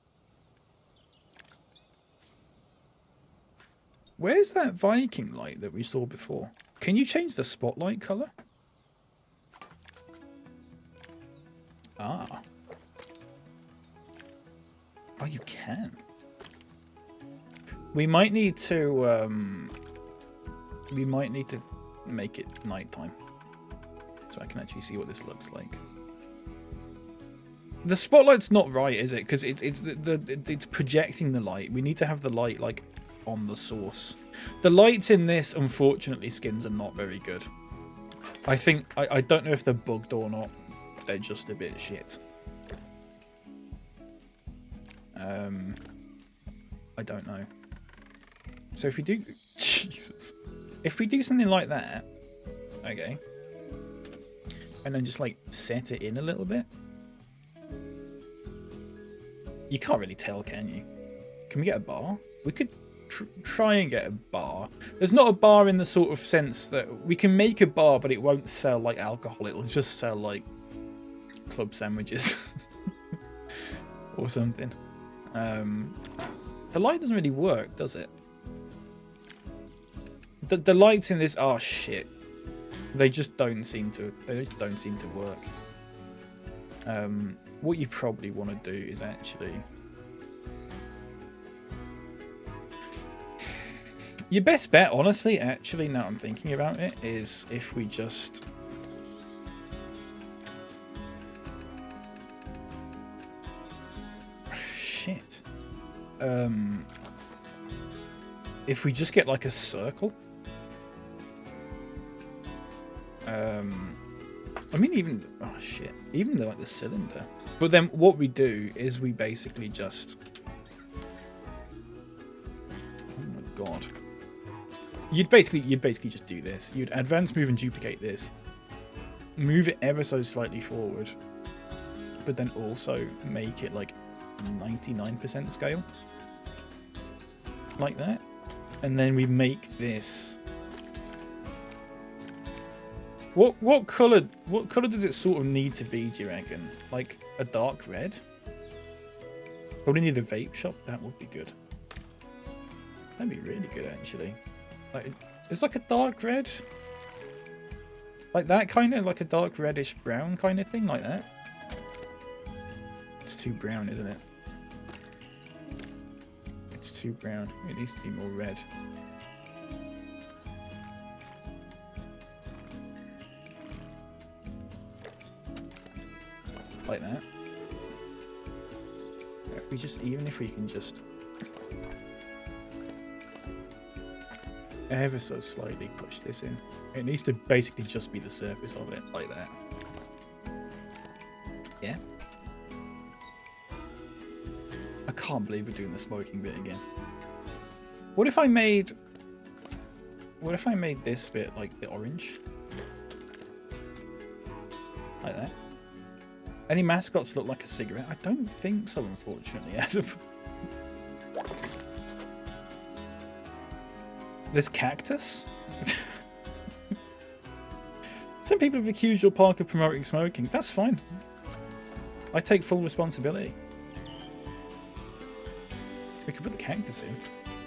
Where's that Viking light that we saw before? Can you change the spotlight colour? Ah. Oh, you can. We might need to make it nighttime. So I can actually see what this looks like. The spotlight's not right, is it? Because it's projecting the light. We need to have the light like on the source. The lights in this, unfortunately, skins are not very good. I think I don't know if they're bugged or not. They're just a bit shit. I don't know. So if we do, Jesus, if we do something like that, okay, and then just like set it in a little bit. You can't really tell, can you? Can we get a bar? We could try and get a bar. There's not a bar in the sort of sense that we can make a bar, but it won't sell like alcohol. It'll just sell like club sandwiches or something. The light doesn't really work, does it? The lights in this are shit. They just don't seem to. They just don't seem to work. What you probably want to do is actually... Your best bet, honestly, actually, now I'm thinking about it, is if we just... Shit. If we just get like a circle. I mean, even... Oh, shit. Even like the cylinder. But then what we do is we basically just... Oh my god. You'd basically just do this. You'd advance, move, and duplicate this. Move it ever so slightly forward. But then also make it like 99% scale. Like that. And then we make this... What colour does it sort of need to be, do you reckon? Like a dark red? Probably need a vape shop, that would be good. That'd be really good actually. Like it's like a dark red. Like that kind of, like a dark reddish brown kind of thing, like that. It's too brown, isn't it? It's too brown. It needs to be more red. like that. If we just, even if we can just ever so slightly push this in, it needs to basically just be the surface of it, like that. Yeah. I can't believe we're doing the smoking bit again. What if I made this bit like the orange? Like that. Any mascots look like a cigarette? I don't think so, unfortunately, Adam. There's cactus? Some people have accused your park of promoting smoking. That's fine. I take full responsibility. We could put the cactus in.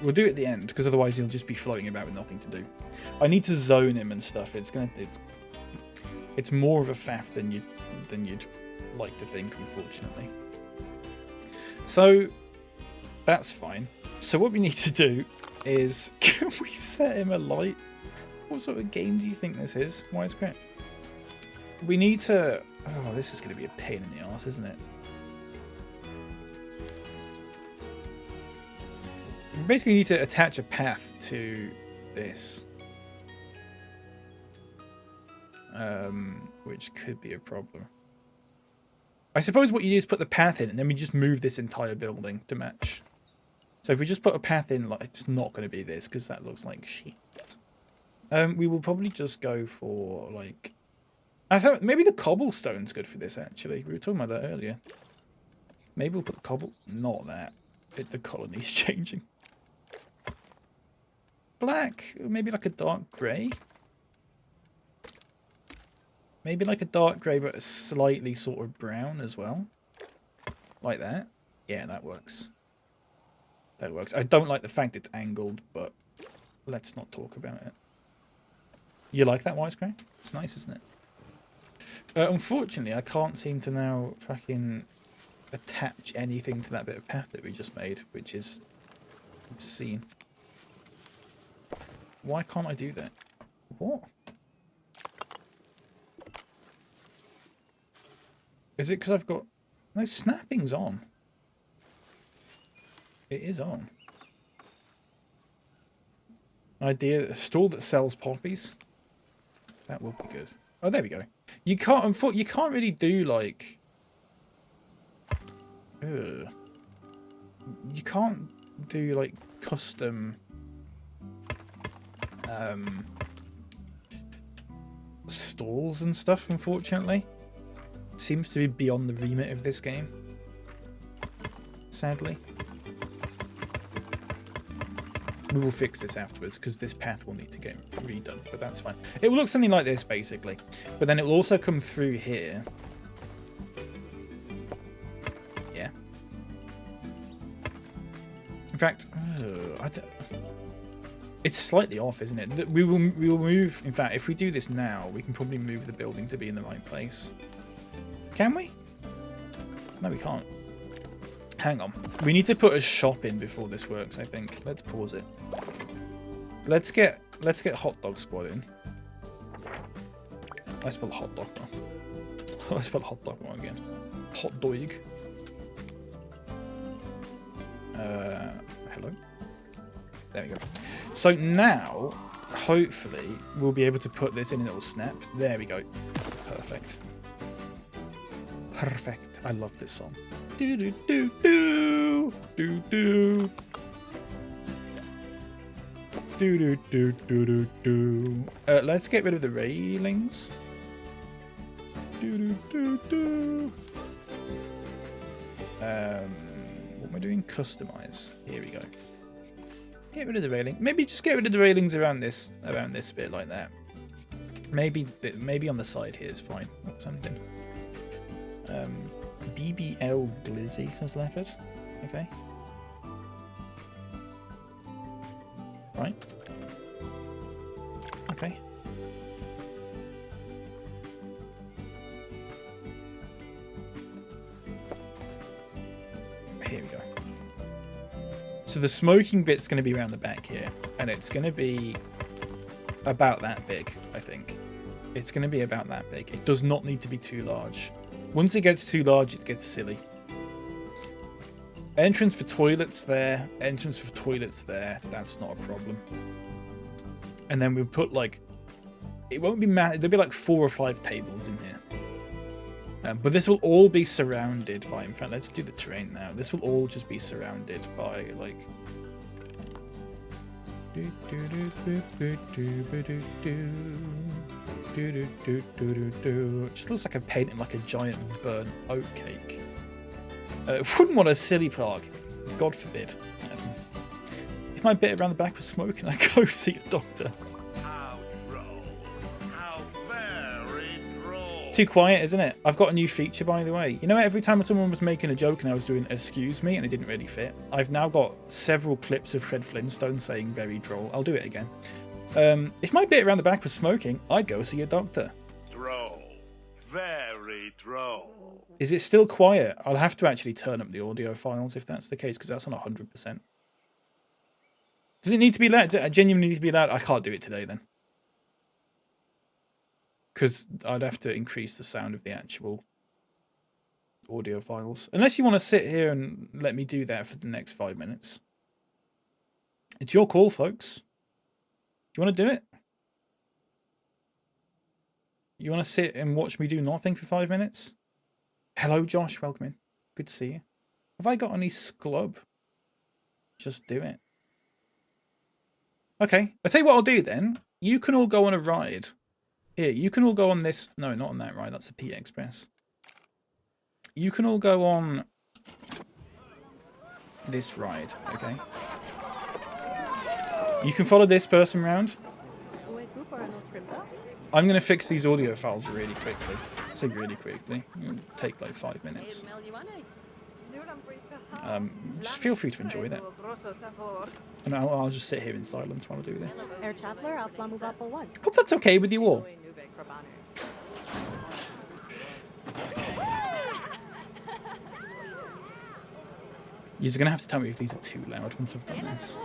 We'll do it at the end, because otherwise he'll just be floating about with nothing to do. I need to zone him and stuff. It's more of a faff than you'd like to think, unfortunately. So that's fine. So what we need to do is, can we set him alight? What sort of game do you think this is? Wisecrack? We need to... Oh, this is going to be a pain in the arse, isn't it? We basically need to attach a path to this. Which could be a problem. I suppose what you do is put the path in and then we just move this entire building to match. So if we just put a path in, like, it's not going to be this because that looks like shit. We will probably just go for, like... I thought maybe the cobblestone's good for this, actually. We were talking about that earlier. Maybe we'll put the cobble... Not that. The colony's changing. Black. Maybe like a dark grey. Maybe like a dark grey, but a slightly sort of brown as well. Like that. Yeah, that works. That works. I don't like the fact it's angled, but let's not talk about it. You like that, Wisecrack? It's nice, isn't it? Unfortunately, I can't seem to now fucking attach anything to that bit of path that we just made, which is obscene. Why can't I do that? What? Is it because I've got... No, snapping's on. It is on. Idea, a stall that sells poppies. That would be good. Oh, there we go. You can't really do like... You can't do like custom... stalls and stuff, unfortunately. Seems to be beyond the remit of this game. Sadly. We will fix this afterwards because this path will need to get redone, but that's fine. It will look something like this basically, but then it will also come through here. Yeah. In fact, it's slightly off, isn't it? We will move. In fact, if we do this now, we can probably move the building to be in the right place. Can we? No, we can't. Hang on. We need to put a shop in before this works, I think. Let's pause it. Let's get Hot Dog Squad in. I spelled hot dog wrong. I spelled hot dog wrong again. Hot dog. Hello. There we go. So now, hopefully, we'll be able to put this in and it'll snap. There we go. Perfect. Perfect. I love this song. Do do do do do do do do do do do do. Let's get rid of the railings. Do do do do. What am I doing? Customize. Here we go. Get rid of the railing. Maybe just get rid of the railings around this bit like that. Maybe on the side here is fine. Or something. BBL Glizzy, says Leopard. Okay. Right. Okay. Here we go. So the smoking bit's going to be around the back here, and it's going to be about that big, I think. It's going to be about that big. It does not need to be too large. Once it gets too large, it gets silly. Entrance for toilets there. Entrance for toilets there. That's not a problem. And then we'll put like... It won't be mad. There'll be like 4 or 5 tables in here. But this will all be surrounded by... In fact, let's do the terrain now. This will all just be surrounded by like... It just looks like I've painted like a giant burnt oat cake. Wouldn't want a silly park. God forbid. If my bit around the back was smoking, I'd go see a doctor. How droll. How very droll. Too quiet, isn't it? I've got a new feature, by the way. You know, every time someone was making a joke and I was doing excuse me and it didn't really fit, I've now got several clips of Fred Flintstone saying very droll. I'll do it again. If my bit around the back was smoking, I'd go see a doctor. Droll. Very droll. Is it still quiet? I'll have to actually turn up the audio files if that's the case, because that's on 100%. Does it need to be loud? Does it genuinely need to be loud? I can't do it today then. Because I'd have to increase the sound of the actual audio files. Unless you want to sit here and let me do that for the next 5 minutes. It's your call, folks. Do you want to do it? You want to sit and watch me do nothing for 5 minutes? Hello, Josh. Welcome in. Good to see you. Have I got any sclub? Just do it. Okay. I'll tell you what I'll do then. You can all go on a ride. Here, you can all go on this. No, not on that ride. That's the P Express. You can all go on this ride, okay? You can follow this person around. I'm going to fix these audio files really quickly. I say really quickly. It'll take like 5 minutes. Just feel free to enjoy that. And I'll just sit here in silence while I do this. Hope that's okay with you all. You're going to have to tell me if these are too loud once I've done this.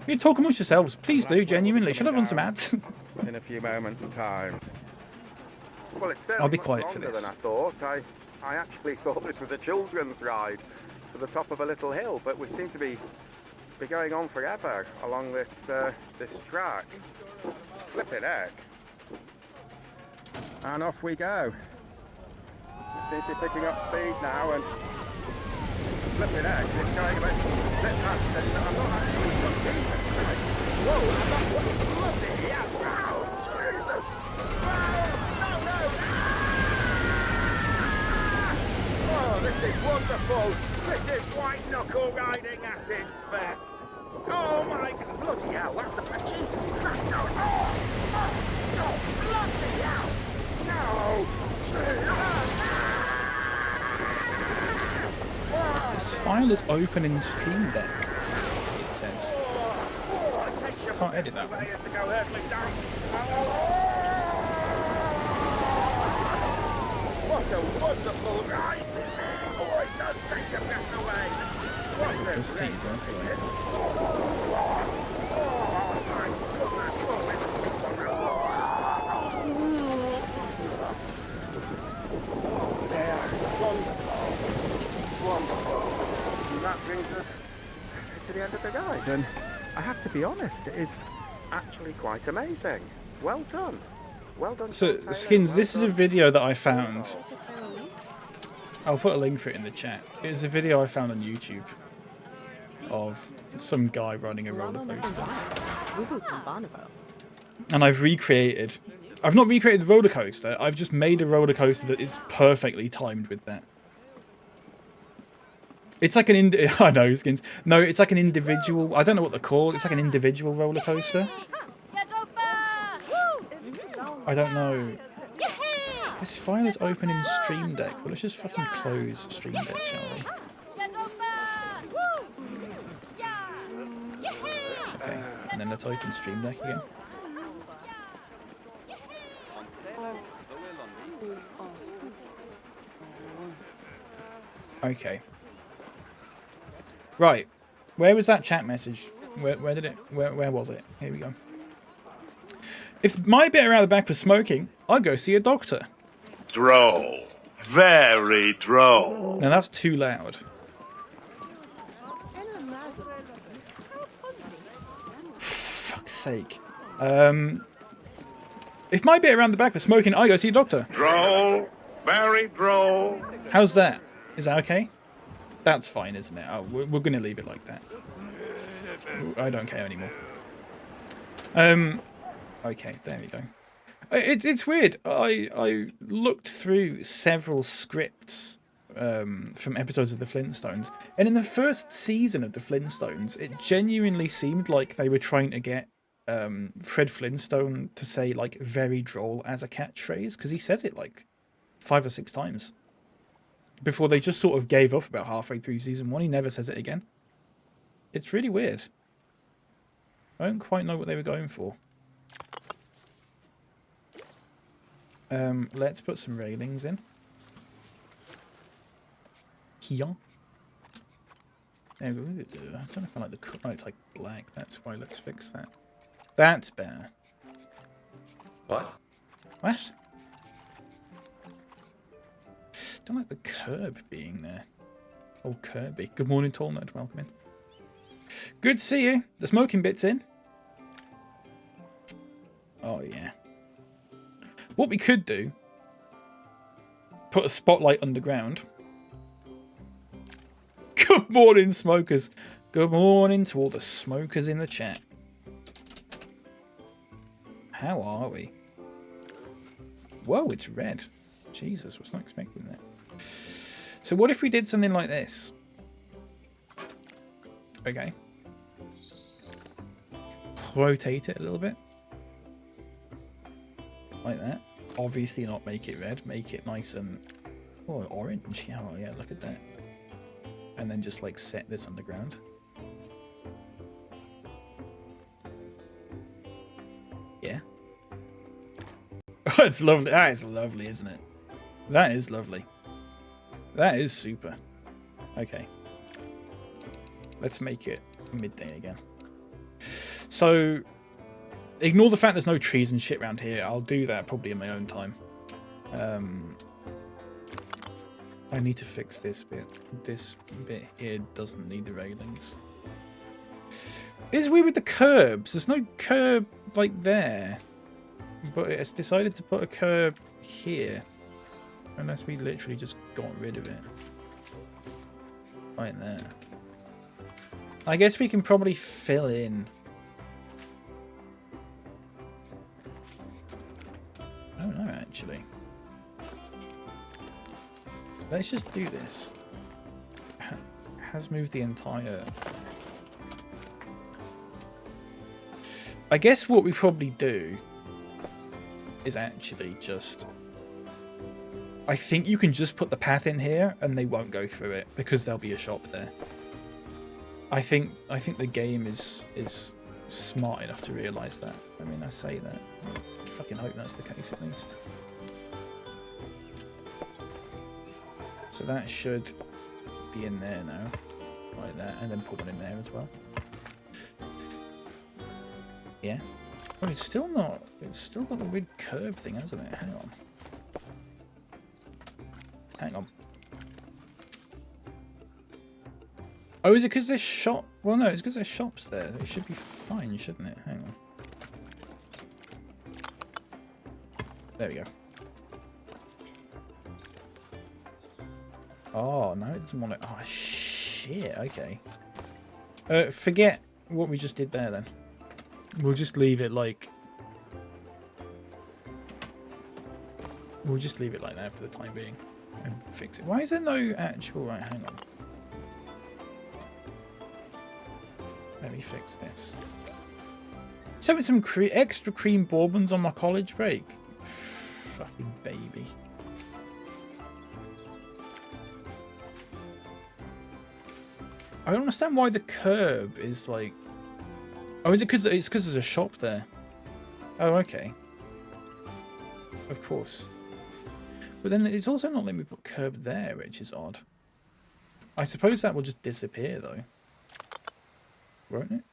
You talk amongst yourselves. Please do, genuinely. Should I run some ads? In a few moments' time. Well, it's I'll be quiet for this. Than I thought. I actually thought this was a children's ride to the top of a little hill, but we seem to be going on forever along this this track. Flippin' heck. And off we go. It seems to be picking up speed now, and flipping heck, it's going a bit fast, and I'm not actually succeeding. Whoa, what bloody hell! Wow, Jesus! Wow, no! Oh, this is wonderful! This is white knuckle riding at its best! Oh my God, bloody hell, that's a Jesus Christ! No! No! Bloody hell! No! This file is open in Stream Deck, it says. Can't edit that one. What a wonderful ride! Oh, it does take your breath away! What a Just take your breath away. Oh my goodness! Oh, it's a sweet one. There, wonderful. Wonderful. And that brings us to the end of the guide, and I have to be honest, it is actually quite amazing. Well done. Well done. So, Skins, this is a video that I found. I'll put a link for it in the chat. It's a video I found on YouTube of some guy riding a roller coaster. And I've recreated... I've not recreated the roller coaster, I've just made a roller coaster that is perfectly timed with that. It's like an I know, Skins. No, it's like an individual... I don't know what they're called. It's like an individual roller coaster. I don't know. This file is open in Stream Deck. Well, let's just fucking close Stream Deck, shall we? Okay, and then let's open Stream Deck again. Okay. Right. Where was that chat message? Where did it? Where was it? Here we go. If my bit around the back was smoking, I'd go see a doctor. Droll. Very droll. Now that's too loud. Fuck's sake. If my bit around the back was smoking, I'd go see a doctor. Droll. Very droll. How's that? Is that okay? That's fine, isn't it? Oh, we're going to leave it like that. I don't care anymore. Okay, there we go. It's weird. I looked through several scripts from episodes of the Flintstones, and in the first season of the Flintstones, it genuinely seemed like they were trying to get Fred Flintstone to say like "very droll" as a catchphrase, because he says it like 5 or 6 times before they just sort of gave up about halfway through season 1. He never says it again. It's really weird. I don't quite know what they were going for. Let's put some railings in. Here. There we go. I don't know if I like the color. Oh, it's like black. That's why. Let's fix that. That's better. What? What? Don't like the curb being there. Oh, Kirby. Good morning, Tall Nerd. Welcome in. Good to see you. The smoking bit's in. Oh, yeah. What we could do, put a spotlight underground. Good morning, smokers. Good morning to all the smokers in the chat. How are we? Whoa, it's red. Jesus, was not expecting that. So what if we did something like this? Okay. Rotate it a little bit. Like that. Obviously not make it red. Make it nice and... oh, orange. Yeah, oh, yeah, look at that. And then just like set this underground. Yeah. Oh, it's lovely. That is lovely, isn't it? That is lovely. That is super. Okay. Let's make it midday again. So, ignore the fact there's no trees and shit around here. I'll do that probably in my own time. I need to fix this bit. This bit here doesn't need the railings. It's weird with the curbs. There's no curb like there. But it's decided to put a curb here. Unless we literally just got rid of it. Right there. I guess we can probably fill in. I don't know, actually. Let's just do this. Has moved the entire... I guess what we probably do is actually just... I think you can just put the path in here and they won't go through it because there'll be a shop there. I think the game is smart enough to realise that. I mean, I say that. I fucking hope that's the case at least. So that should be in there now. Like that. And then put one in there as well. Yeah. Oh, it's still not... It's still got the weird curb thing, hasn't it? Hang on. Hang on. Oh, is it because there's shop? Well, no, it's because there's shops there. It should be fine, shouldn't it? Hang on. There we go. Oh, no, it doesn't want to... Oh, shit. Okay. Forget what we just did there, then. We'll just leave it like... We'll just leave it like that for the time being. And fix it. Why is there no actual... Right, hang on. Let me fix this. Just having some extra cream bourbons on my college break. Fucking baby. I don't understand why the curb is like... Oh, is it because there's a shop there? Oh, okay. Of course. But then it's also not letting me put curb there, which is odd. I suppose that will just disappear, though. Won't it?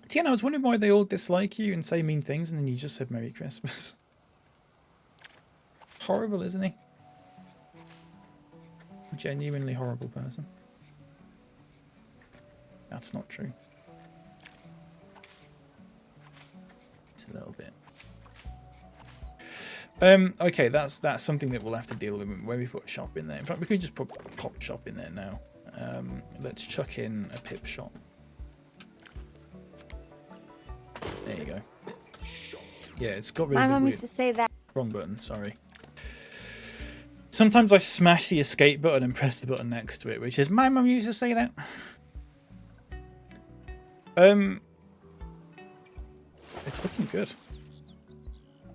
Tiana, I was wondering why they all dislike you and say mean things, and then you just said Merry Christmas. Horrible, isn't he? Genuinely horrible person. That's not true. It's a little bit. Okay, that's something that we'll have to deal with when we put shop in there. In fact, we could just put pop shop in there now. Let's chuck in a pip shop. There you go. Yeah, it's got rid of My the mom weird... used to say that. Wrong button, sorry. Sometimes I smash the escape button and press the button next to it, which is my mum used to say that. It's looking good.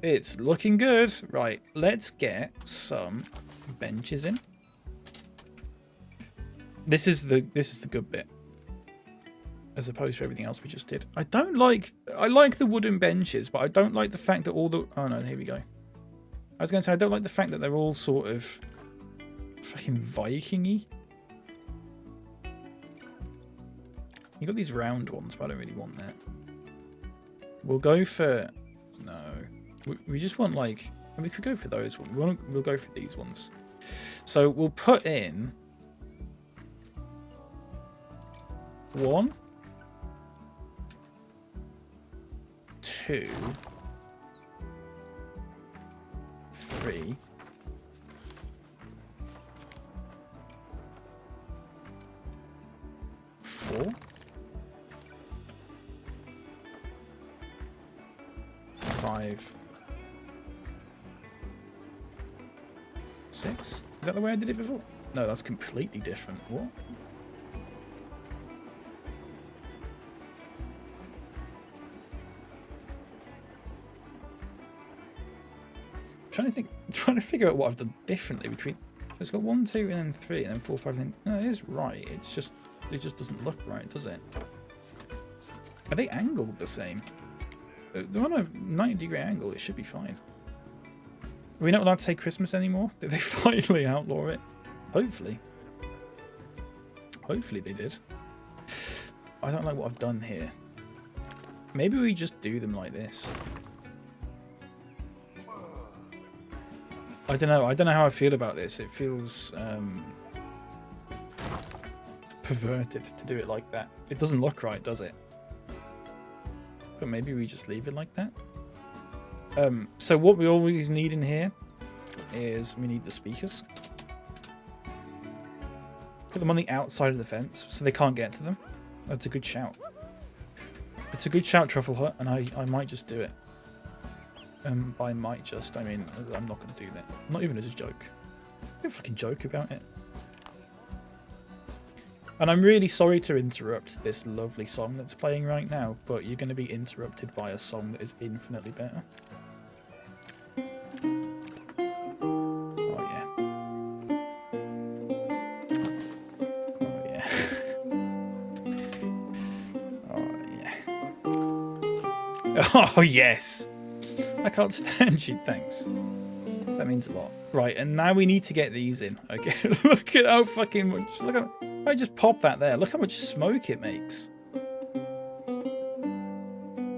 It's looking good. Right, let's get some benches in. This is the good bit. As opposed to everything else we just did. I like the wooden benches, but I don't like the fact that all the... Oh no, here we go. I was going to say, I don't like the fact that they're all sort of fucking Viking-y. You got these round ones, but I don't really want that. We'll go for... No. We just want, like... We could go for those ones. We'll go for these ones. So we'll put in... 1... 2... 3... 4... 5... 6? Is that the way I did it before? No, that's completely different. What? Trying to figure out what I've done differently between. It's got 1, 2, and then 3, and then 4, 5, and then no, it is right. It just doesn't look right, does it? Are they angled the same? They're on a 90-degree angle. It should be fine. Are we not allowed to say Christmas anymore? Did they finally outlaw it? Hopefully. Hopefully they did. I don't like what I've done here. Maybe we just do them like this. I don't know. I don't know how I feel about this. It feels perverted to do it like that. It doesn't look right, does it? But maybe we just leave it like that. So what we always need in here is we need the speakers. Put them on the outside of the fence so they can't get to them. That's a good shout. It's a good shout, Truffle Hut, and I might just do it. By might just, I mean, I'm not going to do that. Not even as a joke. Don't fucking joke about it. And I'm really sorry to interrupt this lovely song that's playing right now, but you're going to be interrupted by a song that is infinitely better. Oh yeah. Oh yeah. Oh yeah. Oh yes. I can't stand you, thanks. That means a lot. Right, and now we need to get these in. Okay, look at how fucking much. Look at. I just pop that there. Look how much smoke it makes.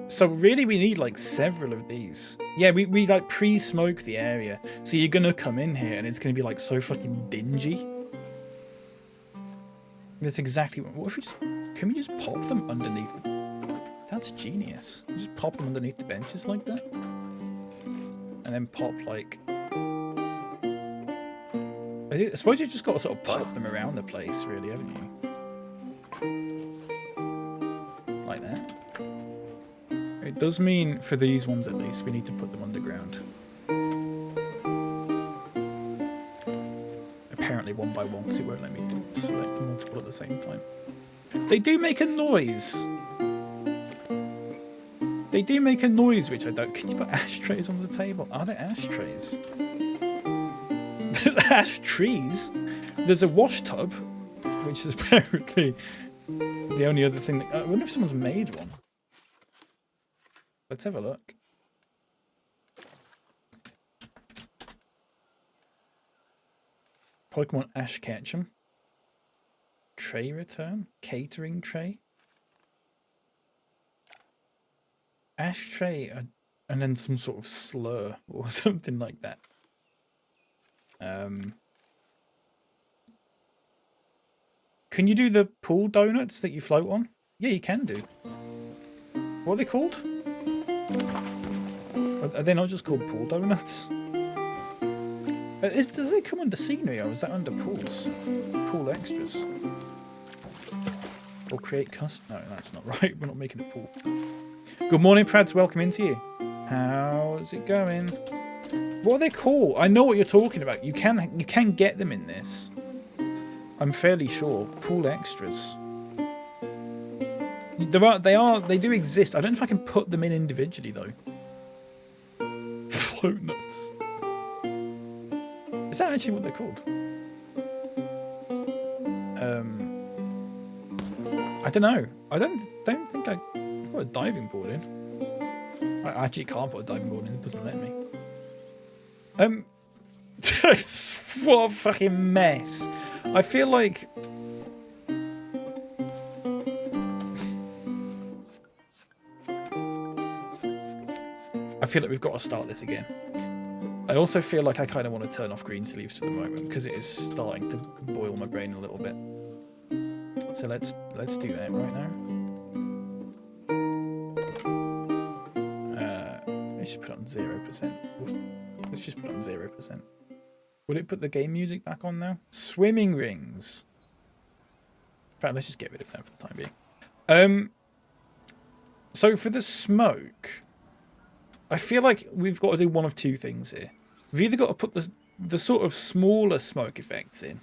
So really, we need like several of these. Yeah, we like pre-smoke the area. So you're gonna come in here and it's gonna be like so fucking dingy. That's exactly what if we just. Can we just pop them underneath? That's genius. Just pop them underneath the benches like that. And then pop like... I suppose you've just got to sort of pop them around the place, really, haven't you? Like that. It does mean, for these ones at least, we need to put them underground. Apparently one by one, because it won't let me select them multiple at the same time. They do make a noise! They do make a noise, which I don't... Can you put ashtrays on the table? Are there ashtrays? There's ash trees. There's a wash tub, which is apparently the only other thing that... I wonder if someone's made one. Let's have a look. Pokemon Ash Ketchum. Tray return? Catering tray? Ashtray and then some sort of slur or something like that. Can you do the pool donuts that you float on? Yeah, you can do. What are they called? Are they not just called pool donuts? Does it come under scenery or is that under pools? Pool extras. Or create custom? No, that's not right. We're not making a pool. Good morning, Prads. Welcome into you. How's it going? What are they called? I know what you're talking about. You can get them in this. I'm fairly sure. Pool extras. They do exist. I don't know if I can put them in individually though. Float nuts. Is that actually what they're called? I don't know. I don't think I put a diving board in. I actually can't put a diving board in. It doesn't let me. What a fucking mess. I feel like we've got to start this again. I also feel like I kind of want to turn off green sleeves for the moment because it is starting to boil my brain a little bit. So let's do that right now. Let's just put it on 0%. Let's just put it on 0%. Would it put the game music back on now? Swimming rings. In fact, let's just get rid of that for the time being. So for the smoke, I feel like we've got to do one of two things here. We've either got to put the sort of smaller smoke effects in,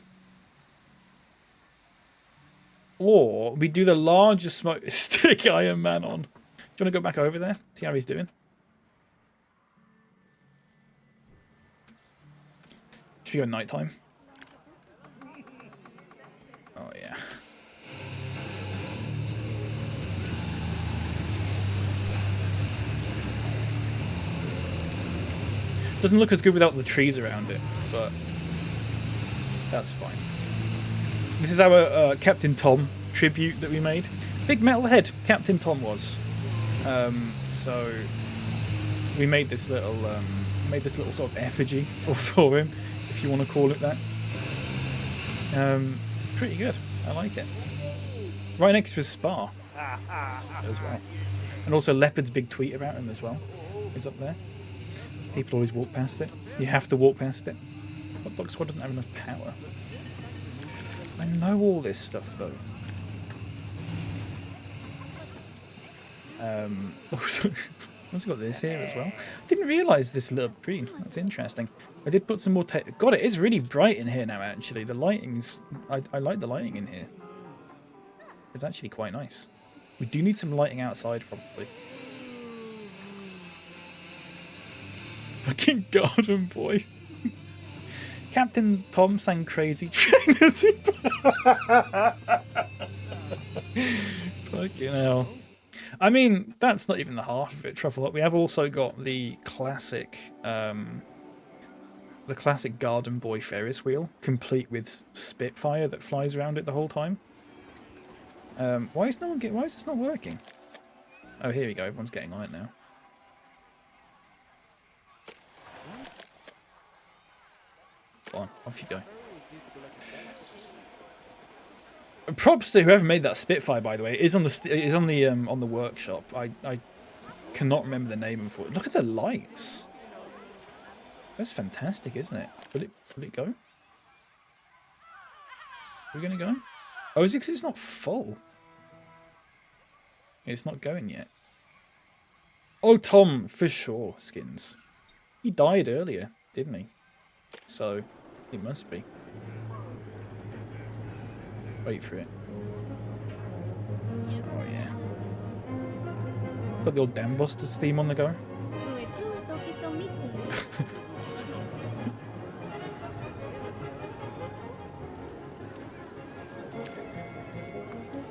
or we do the larger smoke stick Iron Man on. Do you want to go back over there? See how he's doing? Should we go nighttime? Oh yeah. Doesn't look as good without the trees around it, but that's fine. This is our Captain Tom tribute that we made. Big metal head, Captain Tom was. So we made this little sort of effigy for him, if you want to call it that. Pretty good. I like it. Right next to his spa as well, and also Leopard's big tweet about him as well is up there. People always walk past it. You have to walk past it. Hot Dog Squad doesn't have enough power. I know all this stuff though. Also got this here as well. I didn't realise this little green. That's interesting. I did put some more God, it is really bright in here now actually. The lighting's... I like the lighting in here. It's actually quite nice. We do need some lighting outside probably. Fucking garden boy. Captain Tom sang crazy trainers. Fucking hell. I mean, that's not even the half of it, Truffle Up. We have also got the classic garden boy Ferris wheel, complete with Spitfire that flies around it the whole time. Why is this not working? Oh, here we go. Everyone's getting on it now. On, off you go. Props to whoever made that Spitfire, by the way. It is on the workshop. I cannot remember the name for it. Look at the lights. That's fantastic, isn't it? Will it go? Are we gonna go? Oh, is it 'cause it's not full? It's not going yet. Oh, Tom, for sure, Skins. He died earlier, didn't he? So it must be. Wait for it. Oh yeah. Got the old Dam Busters theme on the go.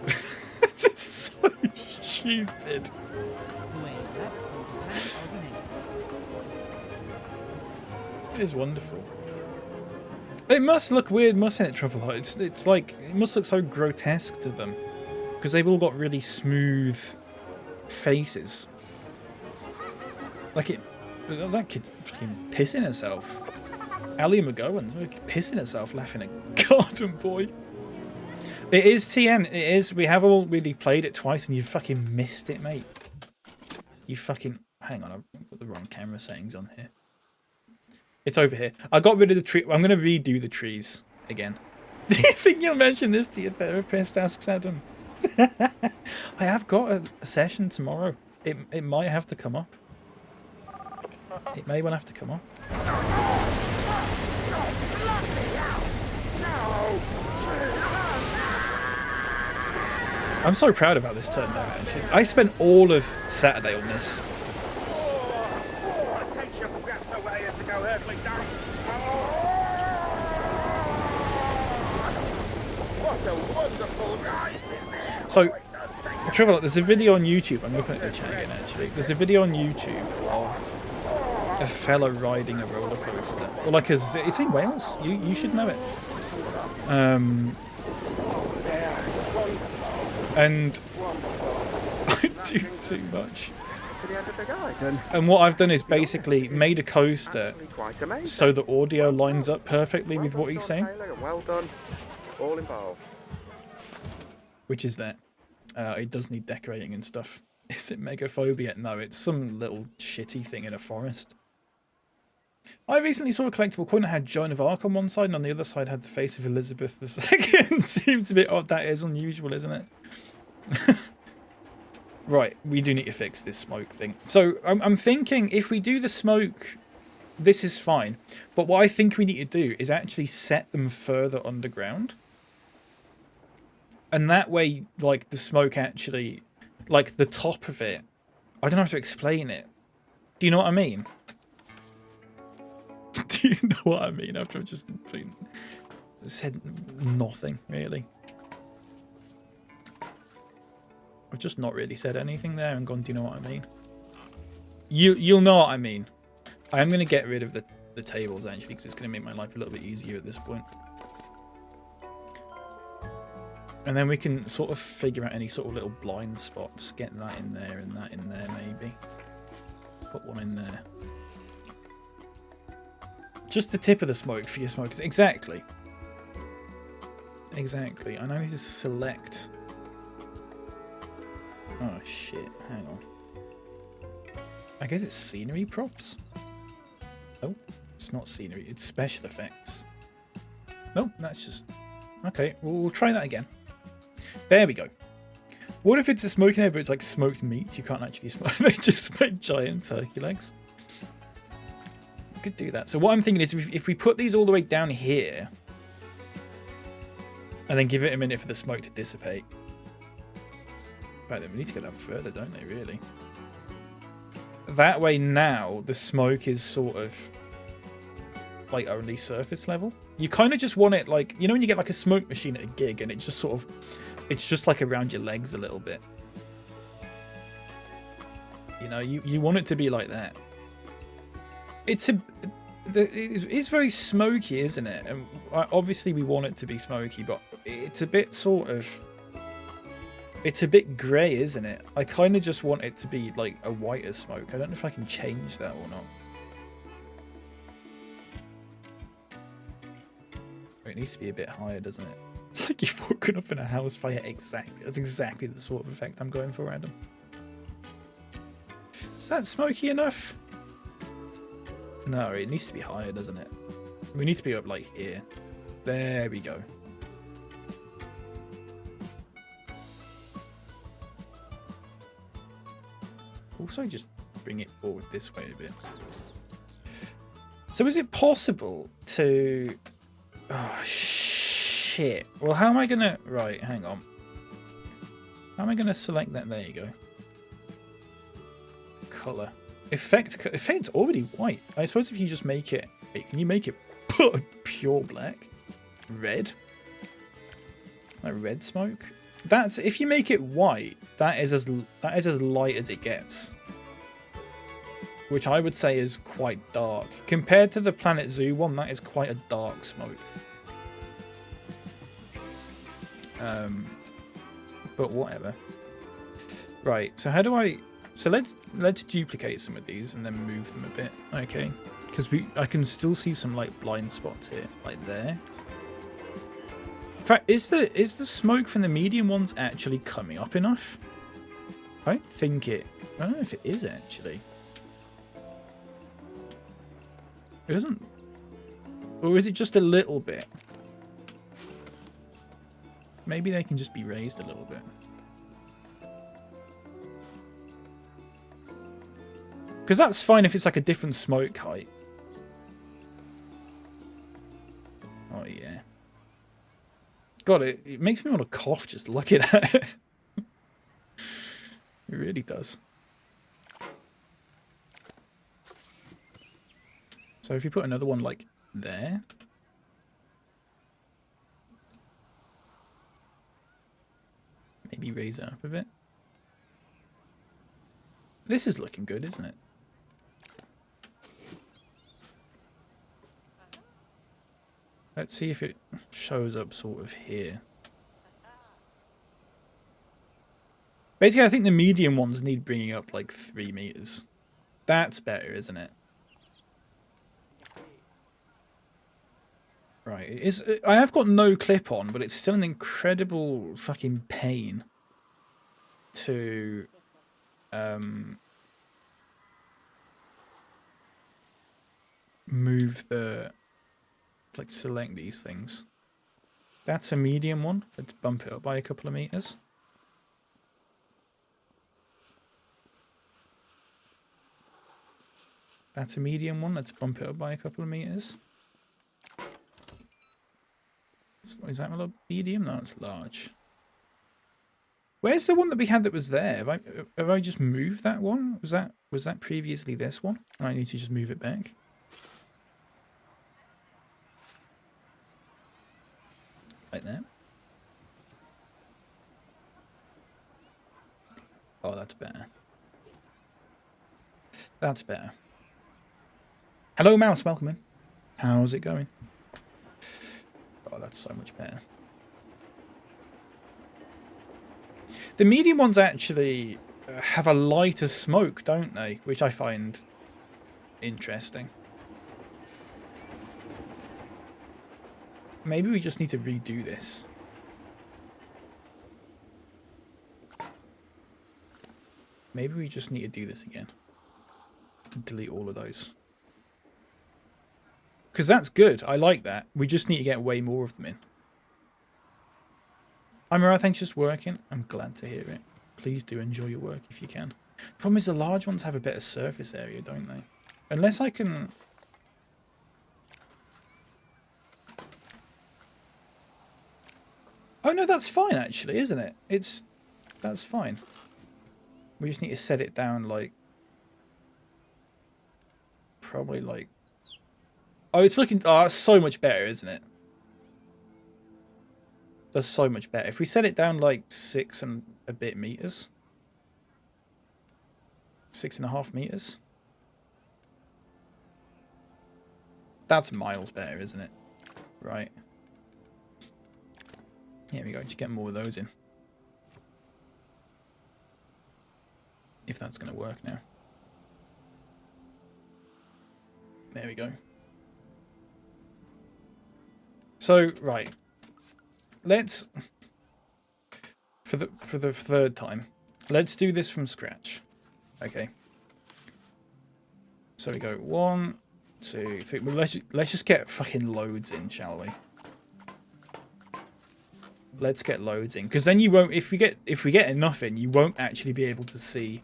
This is so stupid. It is wonderful. It must look weird, mustn't it, Truffle Heart? It's like, it must look so grotesque to them. Because they've all got really smooth faces. Like it, that kid fucking pissing herself. Ali McGowan's pissing herself laughing at Garden Boy. It is TN. It is. We have already played it twice and you fucking missed it, mate. You fucking... Hang on, I've got the wrong camera settings on here. It's over here. I got rid of the tree. I'm going to redo the trees again. Do you think you'll mention this to your therapist? Asks Adam. I have got a session tomorrow. It might have to come up. It may well have to come up. I'm so proud of how this turned out, actually. I spent all of Saturday on this. So, Trevor, there's a video on YouTube. I'm looking at the chat again, actually. There's a video on YouTube of a fella riding a roller coaster. Or like it's in Wales. You should know it. And I do too much. And what I've done is basically made a coaster so the audio lines up perfectly with what he's saying. Well done. All involved. Which is that. It does need decorating and stuff. Is it megaphobia? No, it's some little shitty thing in a forest. I recently saw a collectible coin that had Joan of Arc on one side and on the other side had the face of Elizabeth II. Seems a bit odd. That is unusual, isn't it? Right, we do need to fix this smoke thing. So I'm thinking if we do the smoke, this is fine. But what I think we need to do is actually set them further underground. And that way, like, the smoke actually, like, the top of it, I don't have to explain it. Do you know what I mean? Do you know what I mean? After I've just said nothing, really. I've just not really said anything there and gone, do you know what I mean? You'll know what I mean. I am going to get rid of the tables, actually, because it's going to make my life a little bit easier at this point. And then we can sort of figure out any sort of little blind spots. Get that in there and that in there, maybe. Put one in there. Just the tip of the smoke for your smokers. Exactly. Exactly. I know this is select. Oh, shit. Hang on. I guess it's scenery props? Oh, it's not scenery. It's special effects. Nope, that's just... Okay, we'll try that again. There we go. What if it's a smoking area, but it's like smoked meats? You can't actually smoke. They just make giant turkey legs. We could do that. So what I'm thinking is if we put these all the way down here and then give it a minute for the smoke to dissipate. Right, then we need to go down further, don't they, really? That way now the smoke is sort of like only surface level. You kind of just want it like, you know when you get like a smoke machine at a gig and it just sort of, it's just like around your legs a little bit. You know, you want it to be like that. It's very smoky, isn't it? And obviously we want it to be smoky, but it's a bit sort of, it's a bit grey, isn't it? I kind of just want it to be like a whiter smoke. I don't know if I can change that or not. It needs to be a bit higher, doesn't it? It's like you've woken up in a house fire. Exactly. That's exactly the sort of effect I'm going for, Adam. Is that smoky enough? No, it needs to be higher, doesn't it? We need to be up like here. There we go. Also, just bring it forward this way a bit. So is it possible to... Oh, shit. Well, how am I going to... Right, hang on. How am I going to select that? There you go. Colour. Effect's already white. I suppose if you just make it... Wait, can you make it pure black? Red? Like red smoke? That's... If you make it white, that is as light as it gets. Which I would say is quite dark. Compared to the Planet Zoo one, that is quite a dark smoke. But whatever. Right, so how do I So let's duplicate some of these and then move them a bit. Okay. Because I can still see some like blind spots here, like there. In fact, is the smoke from the medium ones actually coming up enough? I don't know if it is actually. It doesn't. Or is it just a little bit? Maybe they can just be raised a little bit. Because that's fine if it's like a different smoke height. Oh yeah. God, it makes me want to cough just looking at it. It really does. So if you put another one like there. Maybe raise it up a bit. This is looking good, isn't it? Let's see if it shows up sort of here. Basically, I think the medium ones need bringing up like 3 meters. That's better, isn't it? Right. I have got no clip on, but it's still an incredible fucking pain to move the... like select these things. That's a medium one. Let's bump it up by a couple of meters. That's a medium one. Let's bump it up by a couple of meters. Is that a medium? No, it's large. Where's the one that we had that was there? Have I just moved that one? Was that previously this one? I need to just move it back. Like that. Oh, that's better. That's better. Hello, Mouse. Welcome in. How's it going? Oh, that's so much better. The medium ones actually have a lighter smoke, don't they? Which I find interesting. Maybe we just need to redo this. Maybe we just need to do this again. And delete all of those. Because that's good. I like that. We just need to get way more of them in. I'm alright, thanks, just working. I'm glad to hear it. Please do enjoy your work if you can. The problem is the large ones have a better surface area, don't they? Unless I can... Oh no, that's fine actually, isn't it? That's fine. We just need to set it down like... Probably like... Oh, it's looking... Oh, that's so much better, isn't it? That's so much better. If we set it down like 6 and a bit meters. 6.5 meters. That's miles better, isn't it? Right. Here we go. Just get more of those in. If that's going to work now. There we go. So, right. Let's, for the third time, let's do this from scratch. Okay. So we go 1, 2, 3. Well, let's just get fucking loads in, shall we? Let's get loads in, because then you won't. If we get enough in, you won't actually be able to see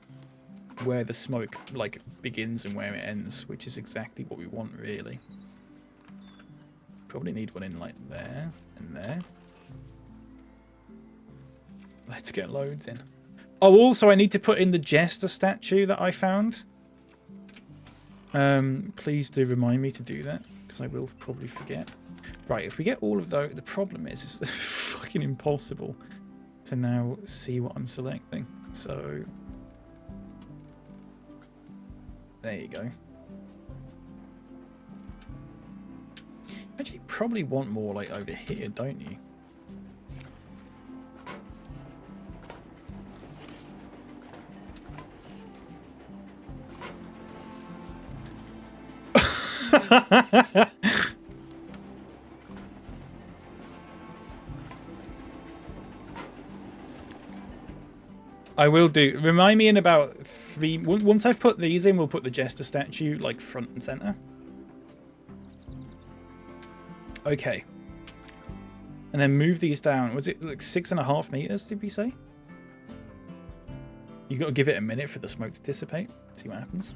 where the smoke like begins and where it ends, which is exactly what we want, really. Probably need one in like there and there. Let's get loads in. Oh, also I need to put in the Jester statue that I found. Please do remind me to do that, because I will probably forget. Right, if we get all of those, the problem is it's fucking impossible to now see what I'm selecting. So, there you go. Actually, probably want more like over here, don't you? I will do. Remind me in about 3... Once I've put these in, we'll put the Jester statue, like, front and center. Okay. And then move these down. Was it, like, 6.5 meters, did we say? You got to give it a minute for the smoke to dissipate. See what happens.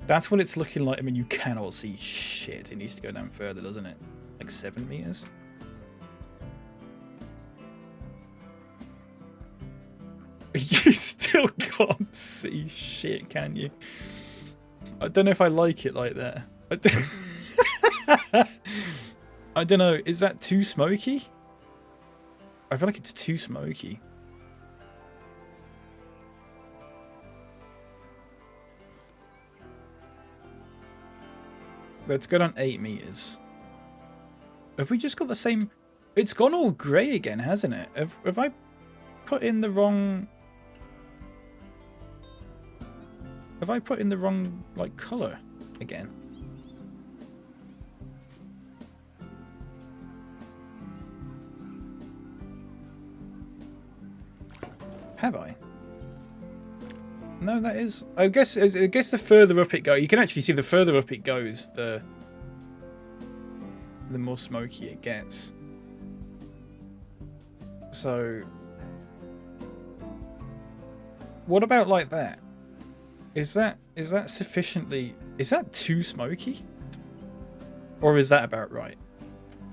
That's what it's looking like. I mean, you cannot see shit. It needs to go down further, doesn't it? Like 7 meters. You still can't see shit, can you? I don't know if I like it like that. I don't know. Is that too smoky? I feel like it's too smoky. Let's go down 8 meters. Have we just got the same... It's gone all grey again, hasn't it? Have I put in the wrong... Have I put in the wrong, like, colour again? Have I? No, that is... I guess the further up it goes... You can actually see the further up it goes, the more smoky it gets. So... What about like that? Is that sufficiently... Is that too smoky? Or is that about right?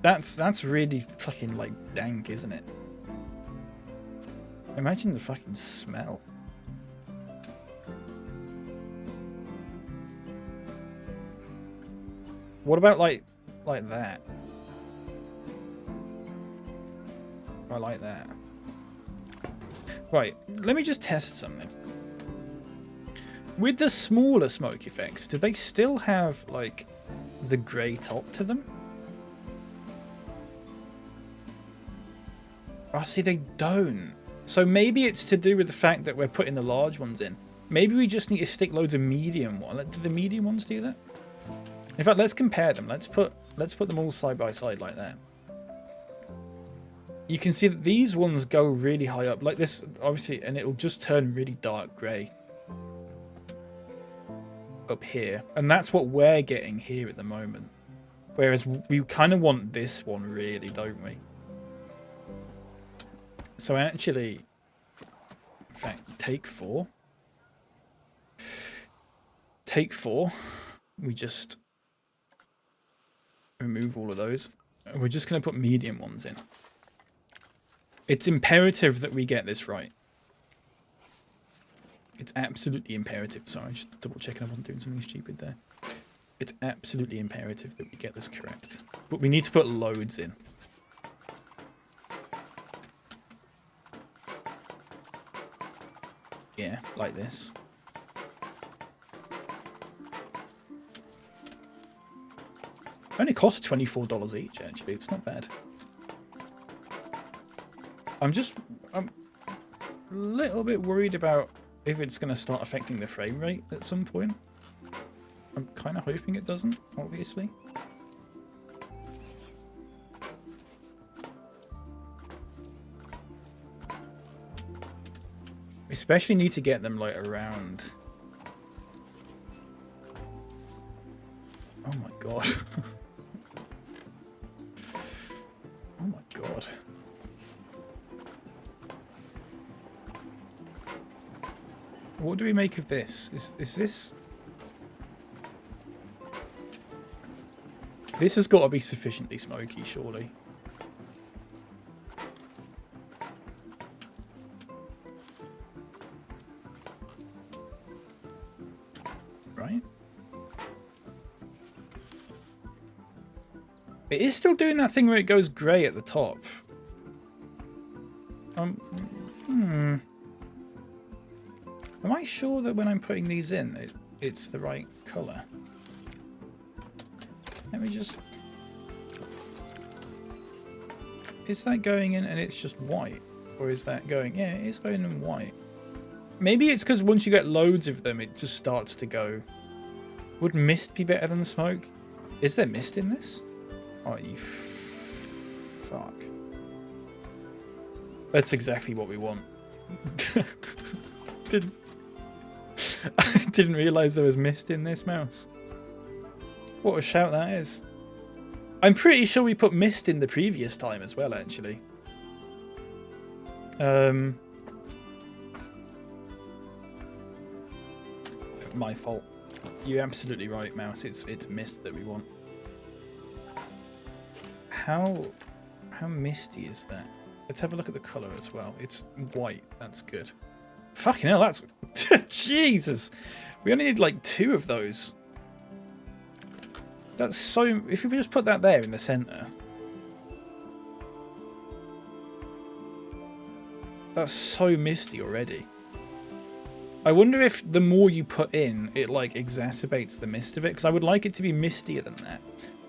That's really fucking, like, dank, isn't it? Imagine the fucking smell. What about like that? I like that. Right, let me just test something. With the smaller smoke effects, do they still have like the grey top to them? Oh, see, they don't. So maybe it's to do with the fact that we're putting the large ones in. Maybe we just need to stick loads of medium ones. Do the medium ones do that? In fact, let's compare them. Let's put them all side by side like that. You can see that these ones go really high up, like this, obviously, and it'll just turn really dark grey up here. And that's what we're getting here at the moment. Whereas we kind of want this one, really, don't we? So actually, in fact, take 4. Take 4. We just remove all of those. And we're just going to put medium ones in. It's imperative that we get this right. It's absolutely imperative. Sorry, just double checking I wasn't doing something stupid there. It's absolutely imperative that we get this correct. But we need to put loads in. Yeah, like this. Only costs $24 each, actually. It's not bad. I'm a little bit worried about if it's going to start affecting the frame rate at some point. I'm kind of hoping it doesn't, obviously. Especially need to get them like around. Oh my god. Oh my god. What do we make of this? Is this... This has got to be sufficiently smoky, surely. Right? It is still doing that thing where it goes grey at the top. Am I sure that when I'm putting these in, it's the right colour? Let me just... Is that going in and it's just white? Or is that going... Yeah, it is going in white. Maybe it's because once you get loads of them, it just starts to go Would mist be better than smoke? Is there mist in this? Oh, you fuck. That's exactly what we want. I didn't realise there was mist in this, mouse. What a shout that is. I'm pretty sure we put mist in the previous time as well, actually. My fault. You're absolutely right, mouse. It's mist that we want. How misty is that? Let's have a look at the colour as well. It's white. That's good. Fucking hell, that's... Jesus! We only need like 2 of those. That's so... If we just put that there in the centre... That's so misty already. I wonder if the more you put in, it like exacerbates the mist of it. Because I would like it to be mistier than that.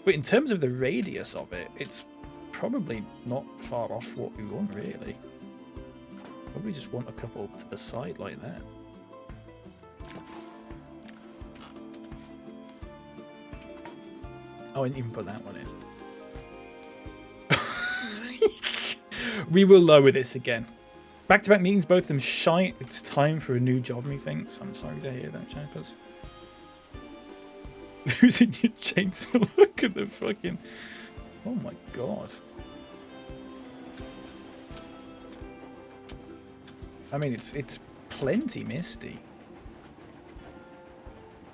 But in terms of the radius of it, it's probably not far off what we want, really. Probably just want a couple to the side like that. Oh, I didn't even put that one in. We will lower this again. Back-to-back meetings, both of them shite. It's time for a new job, methinks. I'm sorry to hear that, chappers. Who's in your chainsaw? Look at the fucking... Oh my god. I mean, it's plenty misty.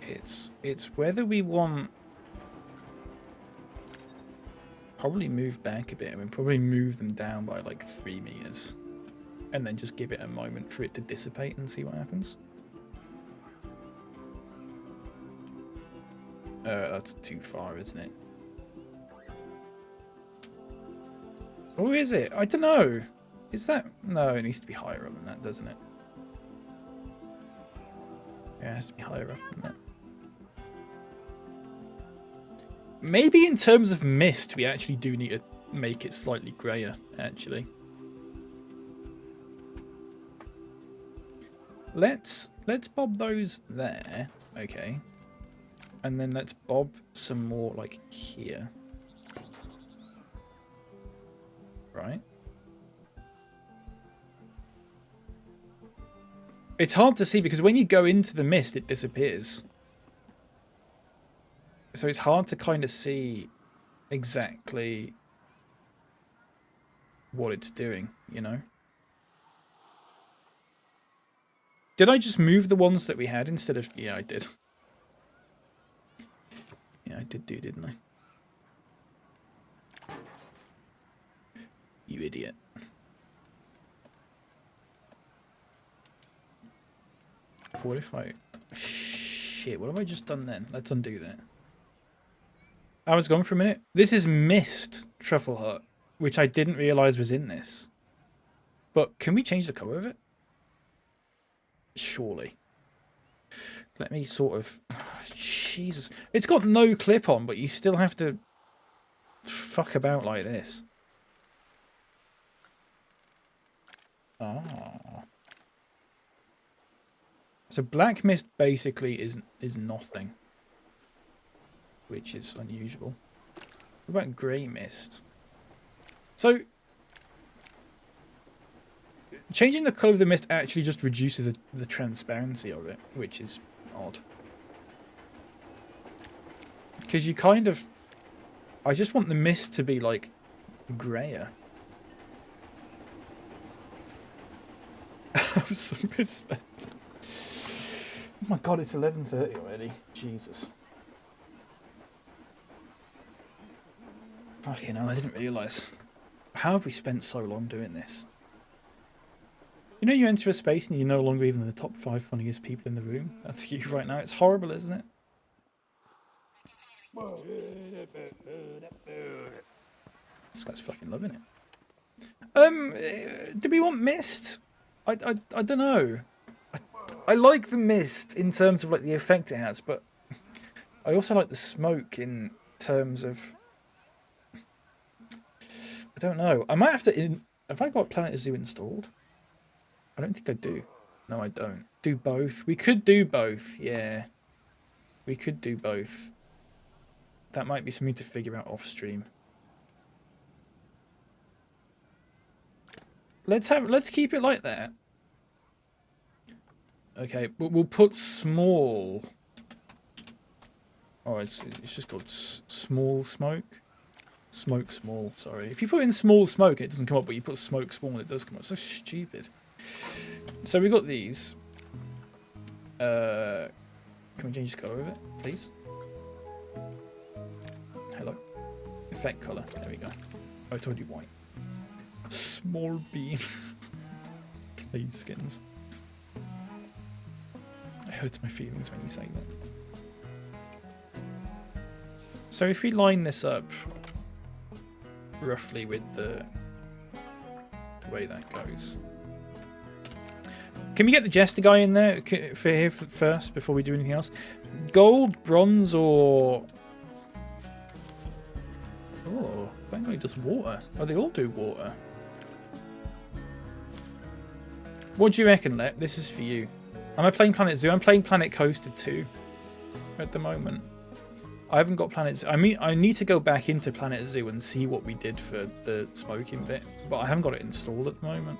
It's whether we want... Probably move back a bit. I mean, probably move them down by like 3 meters. And then just give it a moment for it to dissipate and see what happens. That's too far, isn't it? Or is it? I don't know. Is that... No, it needs to be higher up than that, doesn't it? Yeah, it has to be higher up than that. Maybe in terms of mist, we actually do need to make it slightly greyer, actually. Let's bob those there. Okay. And then let's bob some more like here. Right. It's hard to see because when you go into the mist, it disappears. So it's hard to kind of see exactly what it's doing, you know? Did I just move the ones that we had instead of... Yeah, I did. Yeah, I did do, didn't I? You idiot. What if I... Shit, what have I just done then? Let's undo that. I was gone for a minute. This is Mist Truffle Hut, which I didn't realise was in this. But can we change the colour of it? Surely. Let me sort of... Jesus. It's got no clip on, but you still have to fuck about like this. Ah. So black mist basically is nothing, which is unusual. What about grey mist? So changing the colour of the mist actually just reduces the transparency of it, which is odd. Because you kind of... I just want the mist to be like greyer. Have some respect. Oh my god, it's 11:30 already. Jesus. Fucking hell, I didn't realise. How have we spent so long doing this? You know, you enter a space and you're no longer even in the top 5 funniest people in the room? That's you right now. It's horrible, isn't it? This guy's fucking loving it. Do we want mist? I don't know. I like the mist in terms of like the effect it has, but I also like the smoke in terms of... I don't know. I might have to... Have I got Planet Zoo installed? I don't think I do. No, I don't. Do both. We could do both, yeah. We could do both. That might be something to figure out off stream. Let's keep it like that. Okay, but we'll put small. Oh, it's just called small smoke. Smoke small, sorry. If you put in small smoke, it doesn't come up, but you put smoke small, it does come up. So stupid. So we got these. Can we change the colour of it, please? Hello. Effect colour. There we go. Oh, it's already white. Small bean. Please, skins. It hurts my feelings when you say that. So if we line this up roughly with the way that goes. Can we get the jester guy in there for here first before we do anything else? Gold, bronze, or... Oh, that guy does water. Oh, they all do water. What do you reckon, Lep? This is for you. Am I playing Planet Zoo? I'm playing Planet Coaster 2 at the moment. I haven't got Planet Zoo. I mean, I need to go back into Planet Zoo and see what we did for the smoking bit, but I haven't got it installed at the moment.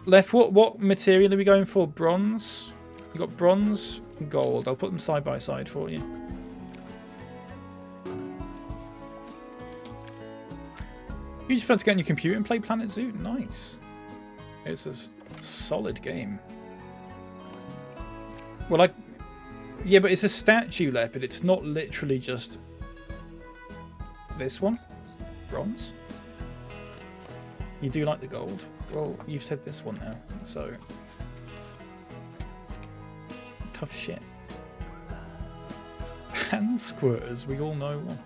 Left, what material are we going for? Bronze? You got bronze and gold. I'll put them side by side for you. You just plan to get on your computer and play Planet Zoo? Nice. It's a solid game. Well, yeah, but it's a statue leopard. It's not literally just this one. Bronze. You do like the gold. Well, you've said this one now, so tough shit. Hand squirters, we all know one.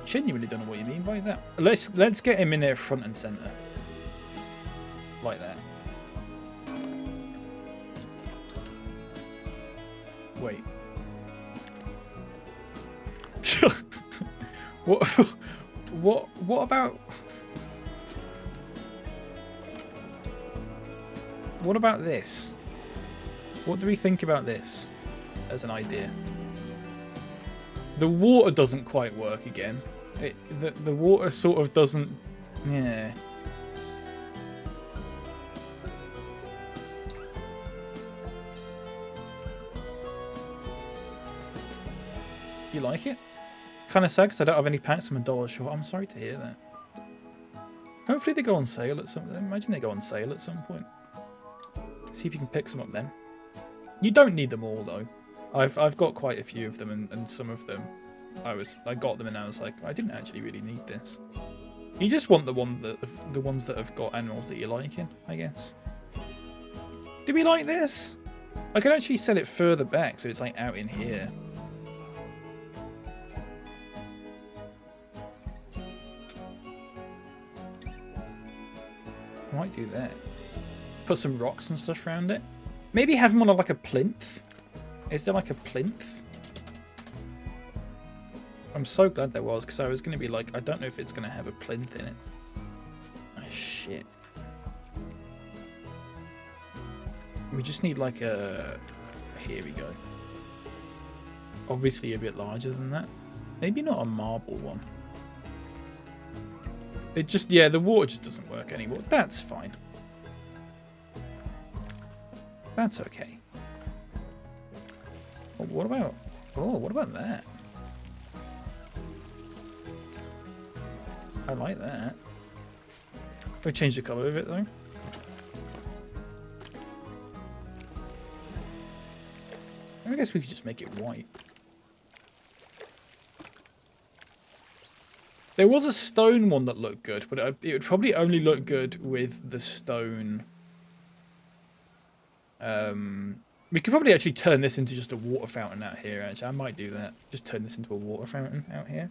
Genuinely don't know what you mean by that. Let's get him in there front and center, like that. Wait. What about? What about this? What do we think about this as an idea? The water doesn't quite work again. The water sort of doesn't... Yeah. You like it? Kind of sad because I don't have any packs. I'm $1 short. I'm sorry to hear that. Hopefully they go on sale at some... Imagine they go on sale at some point. See if you can pick some up then. You don't need them all though. I've got quite a few of them, and some of them I got them and I was like, I didn't actually really need this. You just want the ones that have got animals that you're liking, I guess. Do we like this? I could actually set it further back so it's like out in here. I might do that. Put some rocks and stuff around it. Maybe have them on like a plinth. Is there like a plinth? I'm so glad there was, because I was going to be like, I don't know if it's going to have a plinth in it. Oh, shit. We just need like a... Here we go. Obviously a bit larger than that. Maybe not a marble one. It just, yeah, the water just doesn't work anymore. That's fine. That's okay. Oh, what about that? I like that. We change the colour of it though. I guess we could just make it white. There was a stone one that looked good, but it would probably only look good with the stone. We could probably actually turn this into just a water fountain out here, actually. I might do that. Just turn this into a water fountain out here.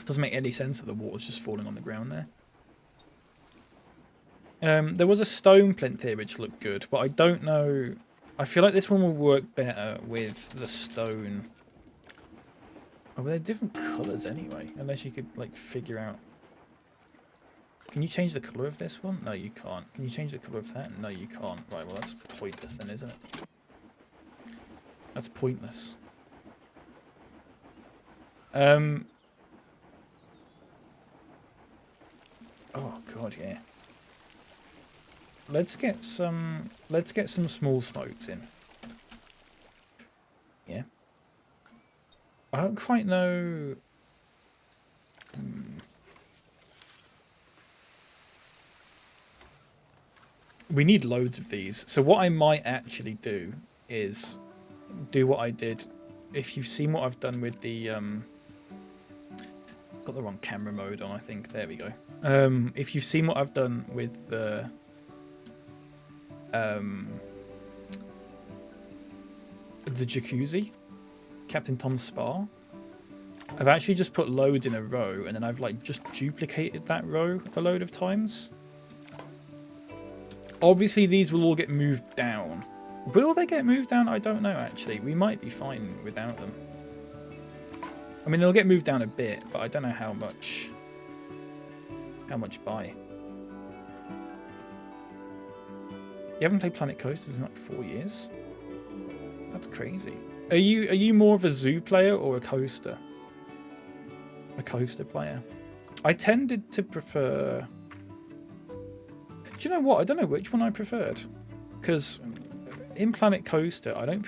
Doesn't make any sense that the water's just falling on the ground there. There was a stone plinth here which looked good, but I don't know. I feel like this one will work better with the stone. Oh, but they're different colours anyway, unless you could like figure out. Can you change the colour of this one? No, you can't. Can you change the colour of that? No, you can't. Right, well, that's pointless then, isn't it? That's pointless. Oh, God, yeah. Let's get some small smokes in. Yeah. I don't quite know. We need loads of these. So what I might actually do is do what I did. If you've seen what I've done with the got the wrong camera mode on, I think. There we go. If you've seen what I've done with the jacuzzi, Captain Tom's Spa, I've actually just put loads in a row, and then I've like just duplicated that row a load of times. Obviously, these will all get moved down. Will they get moved down? I don't know, actually. We might be fine without them. I mean, they'll get moved down a bit, but I don't know how much. How much by. You haven't played Planet Coasters in like 4 years? That's crazy. Are you more of a zoo player or a coaster? A coaster player. I tended to prefer... Do you know what? I don't know which one I preferred. Because in Planet Coaster, I'm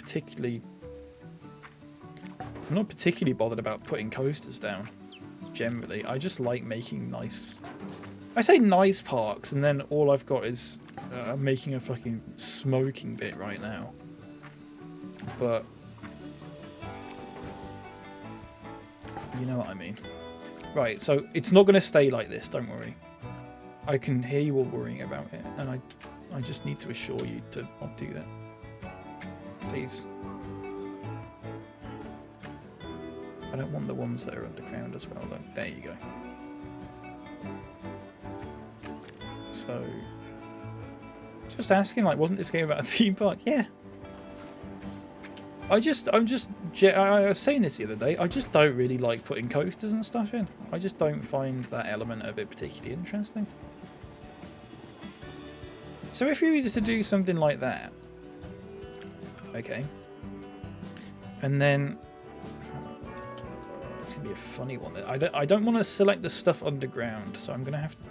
not particularly bothered about putting coasters down, generally. I just like making nice... I say nice parks, and then all I've got is making a fucking smoking bit right now. But... you know what I mean. Right, so it's not going to stay like this, don't worry. I can hear you all worrying about it, and I just need to assure you to not do that. Please. I don't want the ones that are underground as well, though. There you go. So... just asking, like, wasn't this game about a theme park? Yeah. I was saying this the other day, I just don't really like putting coasters and stuff in. I just don't find that element of it particularly interesting. So if we were just to do something like that, okay, and then it's gonna be a funny one. I don't want to select the stuff underground, so I'm gonna have to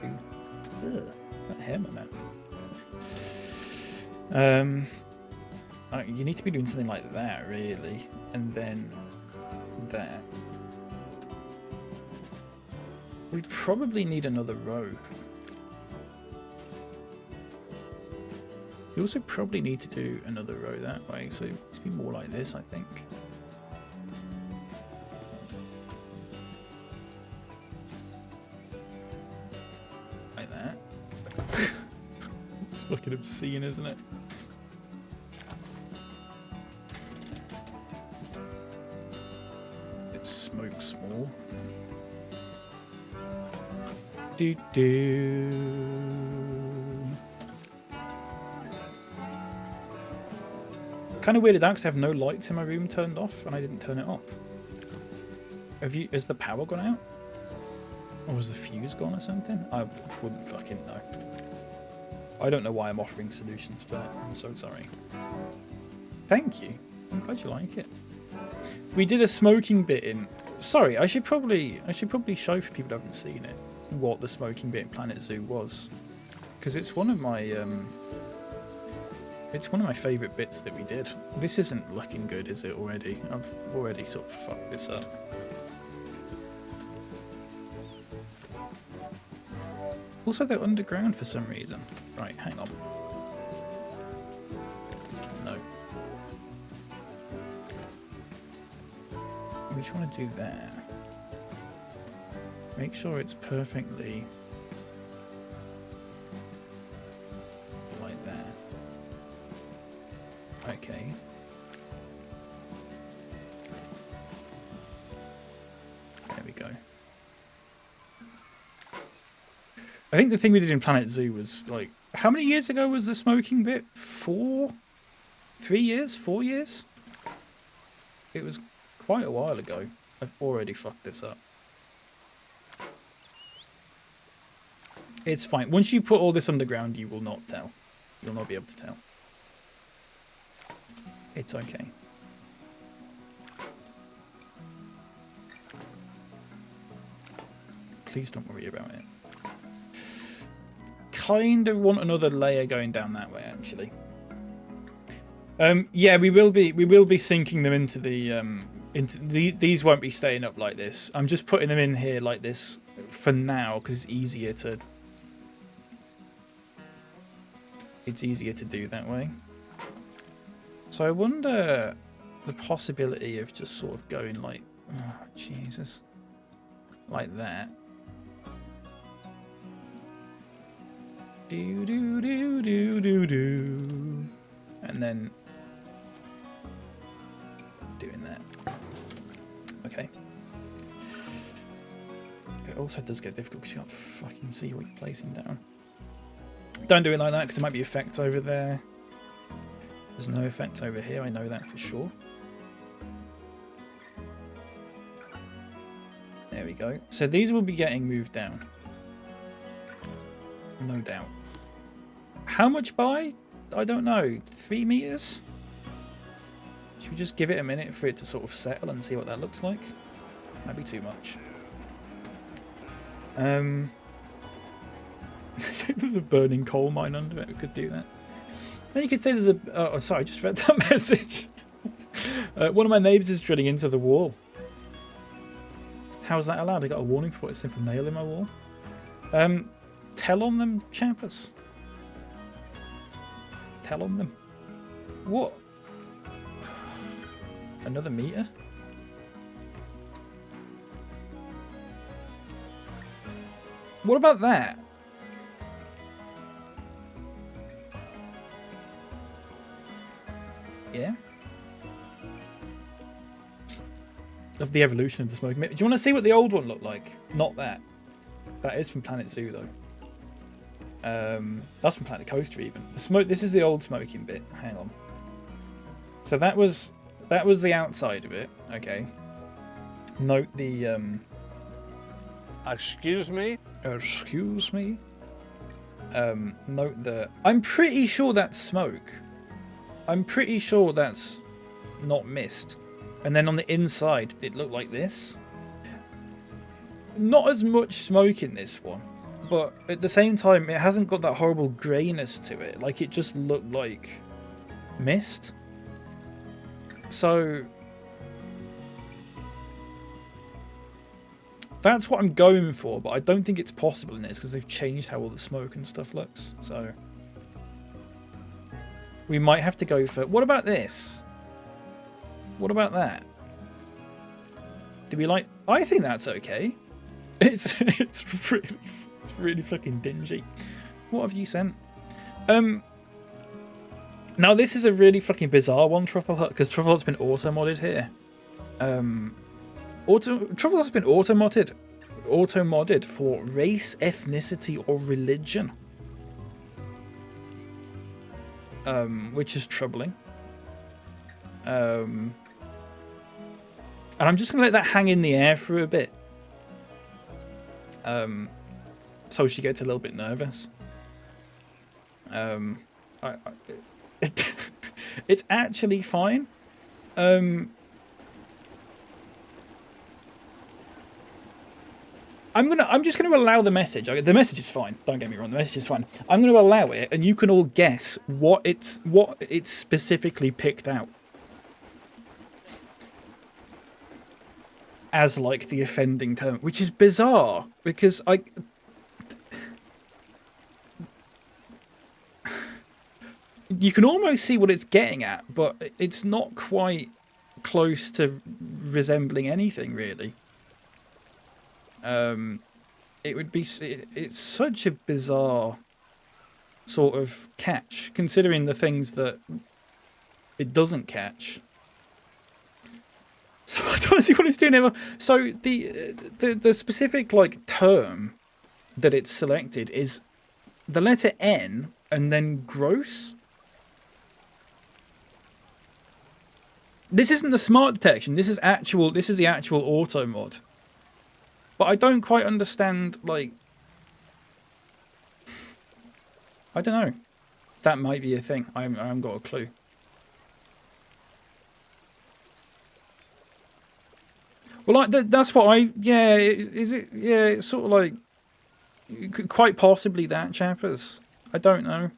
do that hair in my mouth. You need to be doing something like that, really, and then that. We probably need another row. We also probably need to do another row that way, so it's be more like this, I think. Like that. It's fucking obscene, isn't it? It's smoke small. Do do. Kind of weirded out because I have no lights in my room turned off, and I didn't turn it off. Has the power gone out? Or was the fuse gone or something? I wouldn't fucking know. I don't know why I'm offering solutions to that. I'm so sorry. Thank you. I'm glad you like it. We did a smoking bit in... Sorry, I should probably show for people who haven't seen it what the smoking bit in Planet Zoo was, because it's one of my favourite bits that we did. This isn't looking good, is it already? I've already sort of fucked this up. Also, they're underground for some reason. Right, hang on. No. We just want to do that. Make sure it's perfectly like that. Okay. There we go. I think the thing we did in Planet Zoo was like, how many years ago was the smoking bit? 4 years? 4 years? It was quite a while ago. I've already fucked this up. It's fine. Once you put all this underground, you will not tell. You'll not be able to tell. It's okay. Please don't worry about it. Kind of want another layer going down that way, actually. Yeah, we will be sinking them into the these won't be staying up like this. I'm just putting them in here like this for now because it's easier to do that way. So I wonder the possibility of just sort of going like, oh Jesus, like that. Do do do do do do, and then doing that. Okay. It also does get difficult because you can't fucking see what you're placing down. Don't do it like that because there might be effect over there. There's no effect over here, I know that for sure. There we go. So these will be getting moved down. No doubt. How much by? I don't know. 3 meters? Should we just give it a minute for it to sort of settle and see what that looks like? Might be too much. There's a burning coal mine under it. We could do that. Then you could say there's a... Oh, sorry, I just read that message. One of my neighbours is drilling into the wall. How is that allowed? I got a warning to put a simple nail in my wall. Tell on them, chappers. Tell on them. What? Another meter? What about that? Yeah. Of the evolution of the smoke. Do you want to see what the old one looked like? Not that. That is from Planet Zoo, though. That's from Planet Coaster, even. The smoke. This is the old smoking bit. Hang on. So that was the outside of it. Okay. Note the. Excuse me? Excuse me. Note the. I'm pretty sure that's smoke. I'm pretty sure that's not mist. And then on the inside, it looked like this. Not as much smoke in this one, but at the same time, it hasn't got that horrible greyness to it. Like, it just looked like mist. So that's what I'm going for, but I don't think it's possible in this because they've changed how all the smoke and stuff looks. So we might have to go for... What about this? What about that? Do we like... I think that's okay. It's really fucking dingy. What have you sent? Now this is a really fucking bizarre one, Truffle Hut, because Truffle Hut's been auto-modded here. Truffle Hut's been auto-modded for race, ethnicity, or religion. Which is troubling. And I'm just going to let that hang in the air for a bit. So she gets a little bit nervous. It's actually fine. I'm just going to allow the message. The message is fine. Don't get me wrong. The message is fine. I'm going to allow it, and you can all guess what it's specifically picked out as like the offending term, which is bizarre because you can almost see what it's getting at, but it's not quite close to resembling anything really. It's such a bizarre sort of catch, considering the things that it doesn't catch. So I don't see what it's doing ever. So the specific like term that it's selected is the letter N and then gross. This isn't the smart detection. This is the actual auto mod. But I don't quite understand, like, I don't know. That might be a thing. I haven't got a clue. Well, like that's what I. Yeah, is it? Yeah, it's sort of like quite possibly that, chappers. I don't know.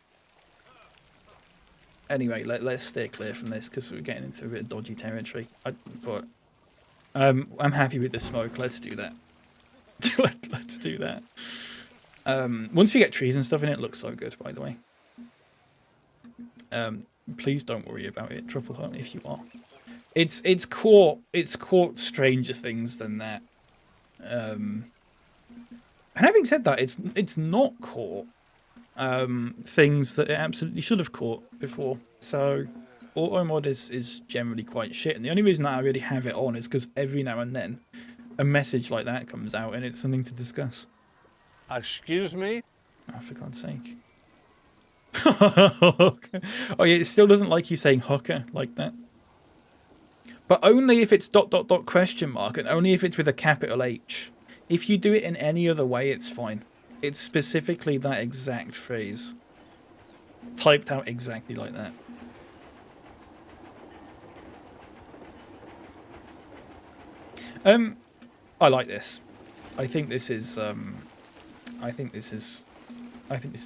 Anyway, let's steer clear from this because we're getting into a bit of dodgy territory. But I'm happy with the smoke. Let's do that. Let's do that. Once we get trees and stuff in it, it looks so good, by the way. Please don't worry about it, Truffle Hunt, if you are. It's caught stranger things than that. And having said that, it's not caught things that it absolutely should have caught before. So auto mod is generally quite shit, and the only reason that I really have it on is because every now and then a message like that comes out and it's something to discuss. Excuse me? Oh, for God's sake. Oh yeah, it still doesn't like you saying hooker like that. But only if it's ... question mark, and only if it's with a capital H. If you do it in any other way, it's fine. It's specifically that exact phrase. Typed out exactly like that. I like this. I think this is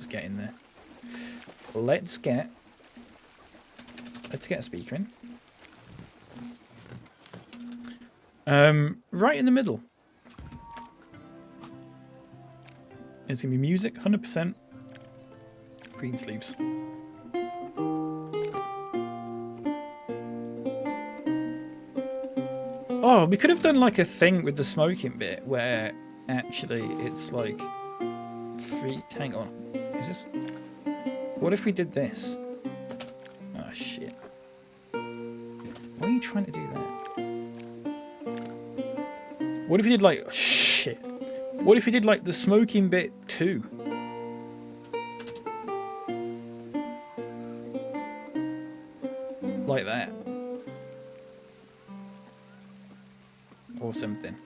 getting there. Let's get a speaker in. Right in the middle. It's gonna be music, 100%. Green sleeves. Oh, we could have done like a thing with the smoking bit where actually it's like hang on. Is this? What if we did this? Oh shit. Why are you trying to do that? What if we did like shit? What if we did like the smoking bit too? Like that. Or something.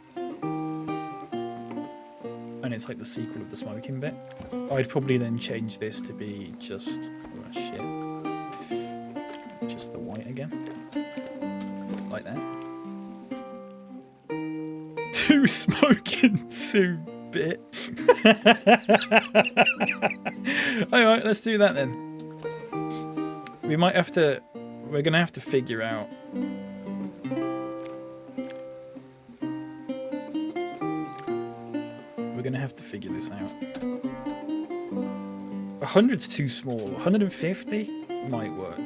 And it's like the sequel of the smoking bit. I'd probably then change this to be just... oh shit. Just the white again. Like that. 2 smoking 2 bit. Alright, let's do that then. We might have to... we're gonna have to figure out... we're gonna have to figure this out. 100's too small. 150 might work.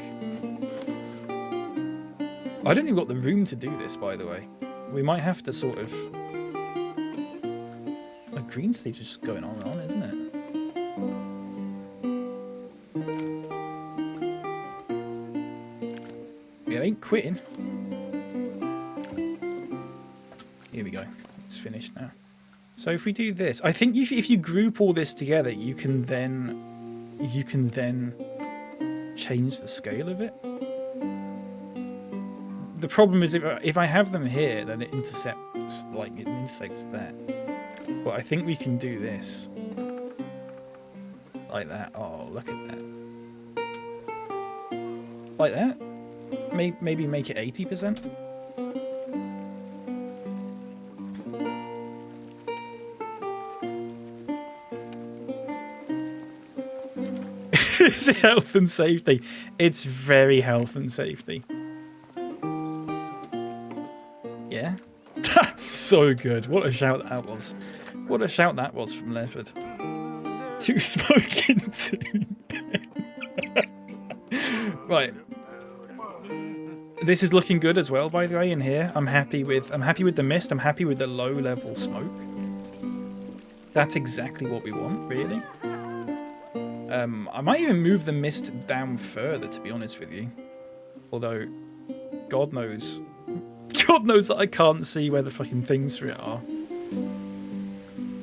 I don't think we've got the room to do this, by the way. We might have to sort of... a green sleeve's just going on and on, isn't it? It ain't quitting. Here we go. It's finished now. So if we do this, I think if you group all this together, you can then change the scale of it. The problem is if I have them here, then it intersects that. But I think we can do this like that. Oh, look at that. Like that. Maybe make it 80%. It's health and safety. It's very health and safety. Yeah. That's so good. What a shout that was. What a shout that was from Leopard. 2 smoking 2. Right. This is looking good as well, by the way, in here. I'm happy with the mist. I'm happy with the low level smoke. That's exactly what we want, really. I might even move the mist down further, to be honest with you. Although, God knows that I can't see where the fucking things for it are.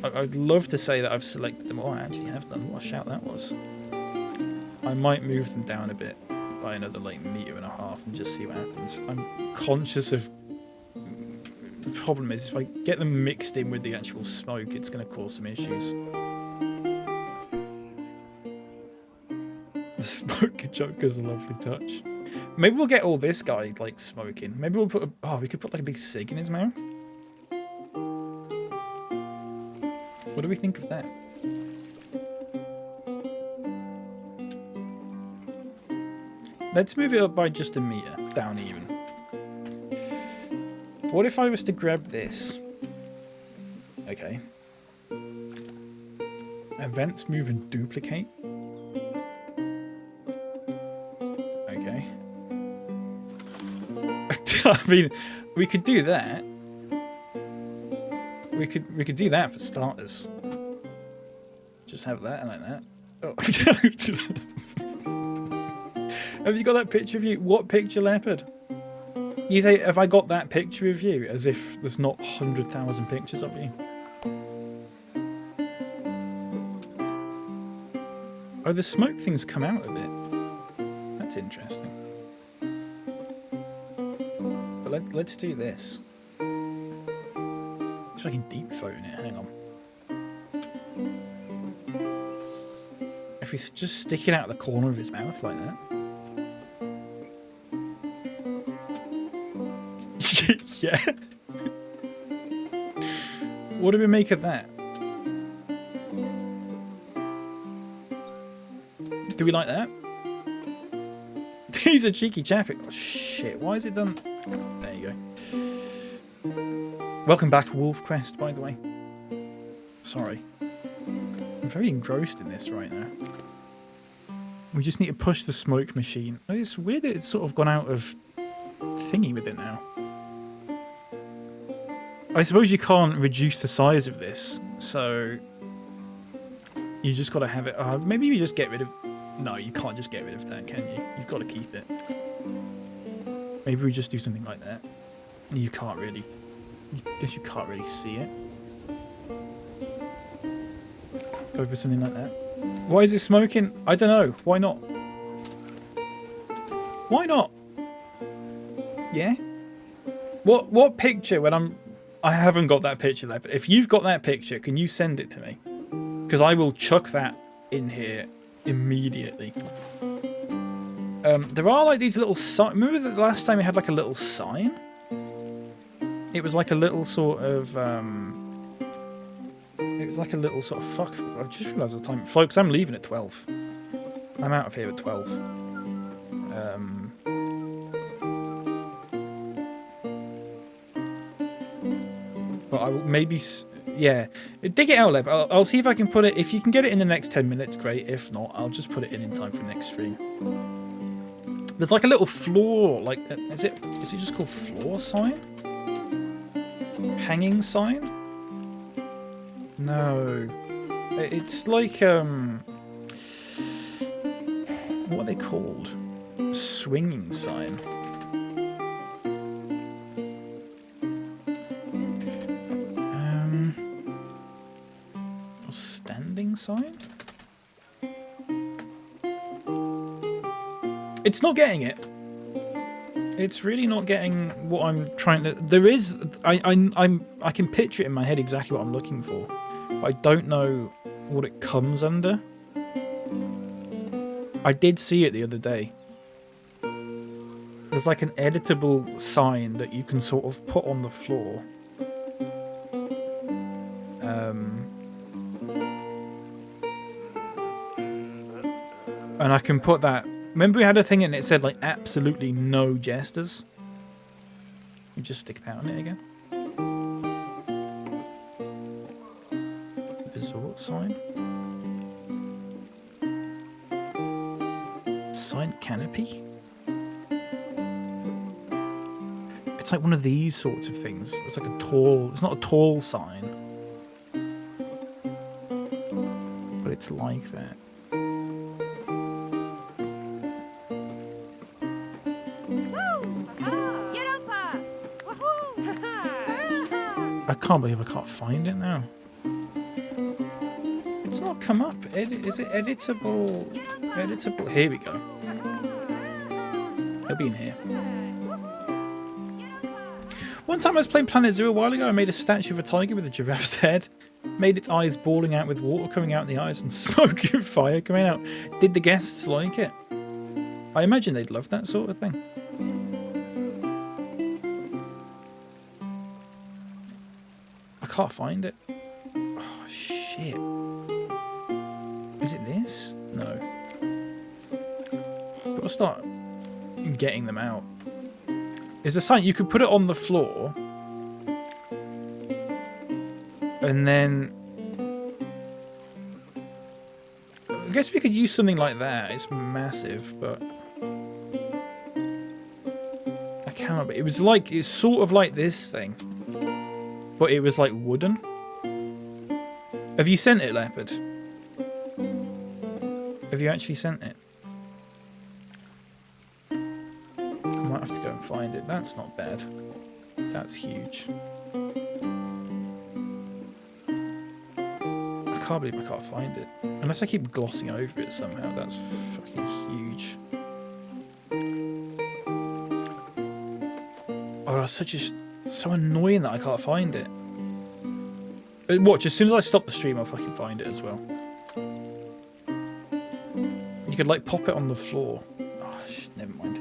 I'd love to say that I've selected them. Oh, I actually have done. What a shout that was. I might move them down a bit by another like 1.5 meters and just see what happens. I'm conscious of... the problem is if I get them mixed in with the actual smoke, it's going to cause some issues. smoke Joker's a lovely touch. Maybe we'll get all this guy like smoking. Maybe we'll put we could put like a big cig in his mouth. What do we think of that? Let's move it up by just a meter, down even. What if I was to grab this? Okay. Events move and duplicate. Okay. I mean, we could do that. We could do that for starters. Just have that like that. Oh. Have you got that picture of you? What picture, Leopard? You say, have I got that picture of you? As if there's not 100,000 pictures of you. Oh, the smoke thing's come out a bit. That's interesting. But let's do this. So I can deep phone it. Hang on. If we just stick it out the corner of his mouth like that. Yeah. What do we make of that? Do we like that? He's a cheeky chappy. Oh shit, why is it done? There you go. Welcome back, Wolf Quest, by the way. Sorry. I'm very engrossed in this right now. We just need to push the smoke machine. Oh, it's weird that it's sort of gone out of thingy with it now. I suppose you can't reduce the size of this, so you just got to have it. Maybe you just get rid of. No, you can't just get rid of that, can you? You've got to keep it. Maybe we just do something like that. You can't really. I guess you can't really see it. Go for something like that. Why is it smoking? I don't know. Why not? Why not? Yeah. What picture when I haven't got that picture there, but if you've got that picture, can you send it to me? Because I will chuck that in here immediately. There are like these little signs. Remember the last time we had like a little sign? It was like a little sort of it was like a little sort of fuck. I just realised the time, folks. I'm leaving at 12. I'm out of here at 12. But I will maybe, yeah, dig it out, Leb. I'll see if I can put it. If you can get it in the next 10 minutes, great. If not, I'll just put it in time for next stream. There's like a little floor, like is it just called floor sign? Hanging sign? No, it's like what are they called? Swinging sign. Standing sign? It's not getting it. It's really not getting what I'm trying to. There is, I can picture it in my head exactly what I'm looking for, but I don't know what it comes under. I did see it the other day. There's like an editable sign that you can sort of put on the floor. And I can put that. Remember we had a thing and it said like absolutely no jesters? You just stick that on it again. Resort sign. Sign canopy. It's like one of these sorts of things. It's like a tall, it's not a tall sign. But it's like that. I can't believe I can't find it now. It's not come up. Is it editable? Editable. Here we go. It'll be in here. One time I was playing Planet Zoo a while ago. I made a statue of a tiger with a giraffe's head. Made its eyes bawling out with water coming out in the eyes and smoke and fire coming out. Did the guests like it? I imagine they'd love that sort of thing. I can't find it. Oh, shit. Is it this? No. Got to start getting them out. There's a sign. You could put it on the floor. And then... I guess we could use something like that. It's massive, but... I cannot... It was like... It's sort of like this thing. But it was like wooden. Have you sent it, Leopard? Have you actually sent it? I might have to go and find it. That's not bad. That's huge. I can't believe I can't find it. Unless I keep glossing over it somehow. That's fucking huge. Oh, that's so annoying that I can't find it. But watch, as soon as I stop the stream, I'll fucking find it as well. You could like pop it on the floor. Oh, never mind.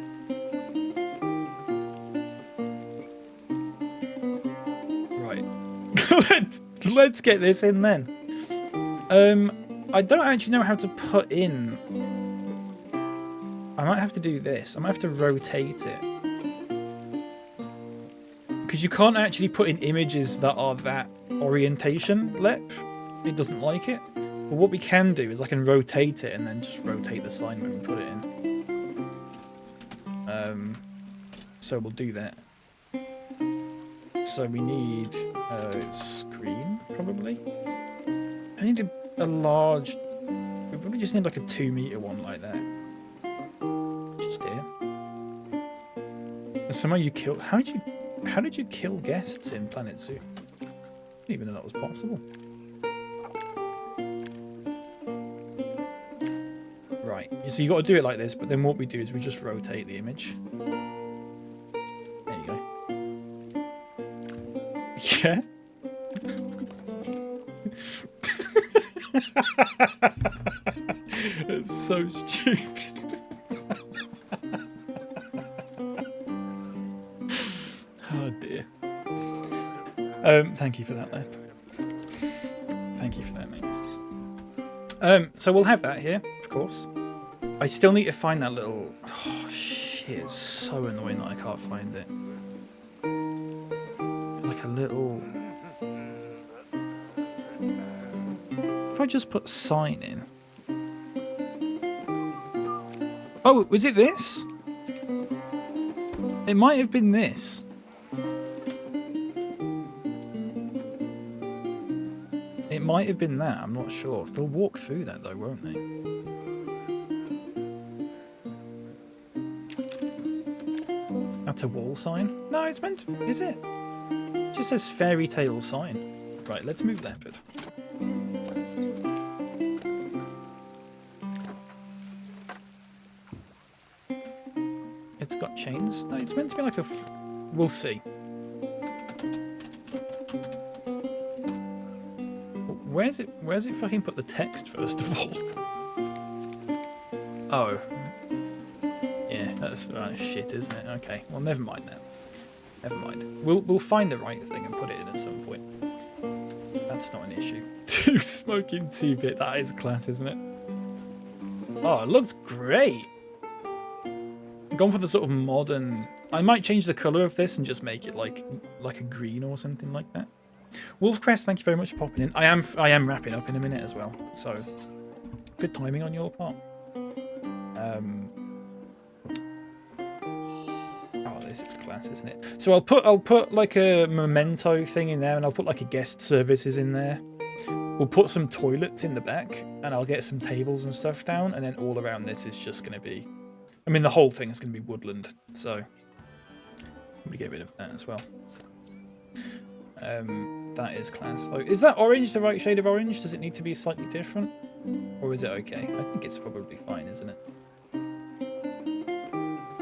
Right. let's get this in then. I don't actually know how to put in. I might have to do this. I might have to rotate it. Because you can't actually put in images that are that orientation, Lep. It doesn't like it. But what we can do is I can rotate it and then just rotate the sign when we put it in. So we'll do that. So we need a screen, probably. I need a large... We probably just need like a 2-meter one like that. Just here. And somehow you killed... How did you kill guests in Planet Zoo? I didn't even know that was possible. Right, so you got to do it like this, but then what we do is we just rotate the image. There you go. Yeah? It's so stupid. Oh dear. Thank you for that, Lep. Thank you for that, mate. So we'll have that here, of course. I still need to find that little... Oh shit, it's so annoying that I can't find it. Like a little... If I just put sign in... Oh, was it this? It might have been this. It might have been that, I'm not sure. They'll walk through that though, won't they? That's a wall sign? No, it's meant to... Is it? It just says fairy tale sign. Right, let's move Leopard. It's got chains? No, it's meant to be like a... We'll see. Where's it fucking put the text first of all? Oh. Yeah, that's shit, isn't it? Okay, well never mind that. Never mind. We'll find the right thing and put it in at some point. That's not an issue. Two smoking 2-bit, that is class, isn't it? Oh, it looks great. I'm going for the sort of modern... I might change the colour of this and just make it like a green or something like that. Wolfcrest, thank you very much for popping in. I am wrapping up in a minute as well, so good timing on your part. Oh, this is class, isn't it? So I'll put like a memento thing in there, and I'll put like a guest services in there. We'll put some toilets in the back, and I'll get some tables and stuff down, and then all around this is just going to be... I mean, the whole thing is going to be woodland, so let me get rid of that as well. That is class though. Is that orange the right shade of orange? Does it need to be slightly different? Or is it okay? I think it's probably fine, isn't it?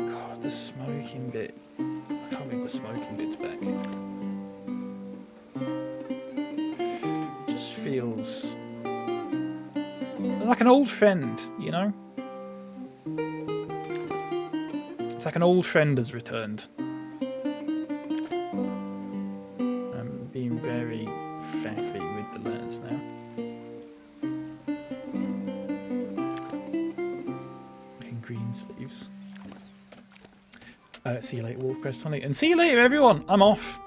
God, the smoking bit. I can't believe the smoking bit's back. It just feels like an old friend, you know? It's like an old friend has returned. I'm being very faffy with the letters now. In green sleeves. See you later, Wolfcrest Honey. And see you later, everyone. I'm off.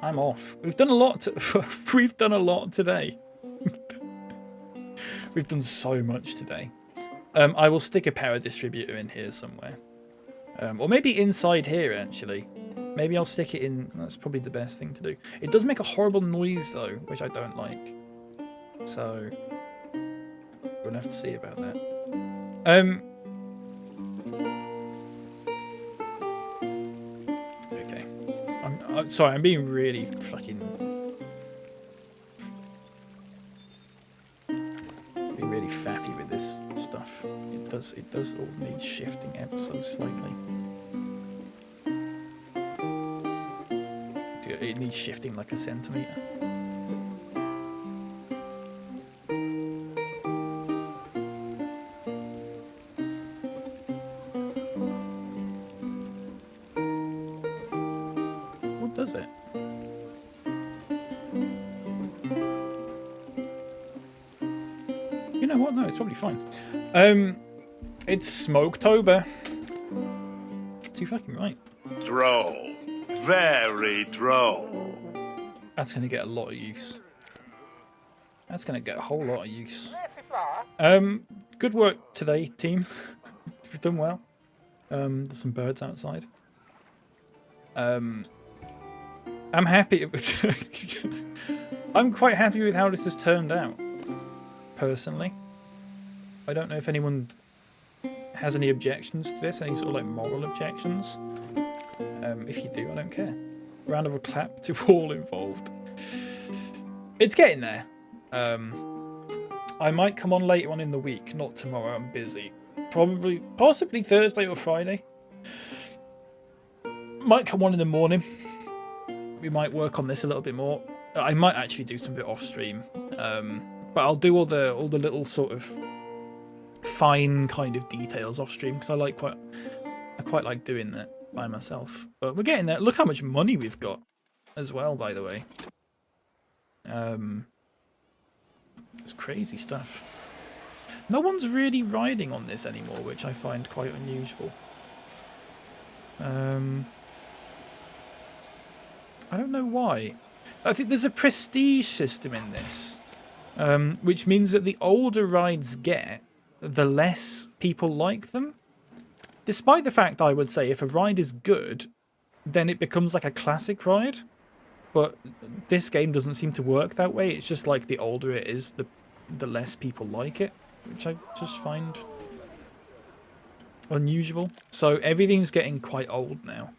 I'm off. We've done a lot. We've done a lot today. We've done so much today. I will stick a power distributor in here somewhere. Or maybe inside here, actually. Maybe I'll stick it in. That's probably the best thing to do. It does make a horrible noise, though, which I don't like. So, we'll have to see about that. Okay. I'm sorry, I'm being really fucking... being really faffy with this stuff. It does all need shifting ever so slightly. It needs shifting like a centimetre. What does it? You know what? No, it's probably fine. It's Smoketober. Too fucking right. Droll. Very droll. That's going to get a lot of use. That's going to get a whole lot of use. Good work today, team. You've done well. There's some birds outside. I'm happy with... I'm quite happy with how this has turned out. Personally. I don't know if anyone has any objections to this, any sort of like moral objections. If you do, I don't care. Round of a clap to all involved. It's getting there. I might come on later on in the week, not tomorrow, I'm busy. Possibly Thursday or Friday. Might come on in the morning. We might work on this a little bit more. I might actually do some bit off stream. But I'll do all the little sort of fine kind of details off stream because I quite like doing that by myself. But we're getting there. Look how much money we've got as well, by the way. It's crazy stuff. No one's really riding on this anymore, which I find quite unusual. I don't know why. I think there's a prestige system in this, which means that the older rides get, the less people like them. Despite the fact, I would say, if a ride is good, then it becomes like a classic ride. But this game doesn't seem to work that way. It's just like the older it is, the less people like it, which I just find unusual. So everything's getting quite old now.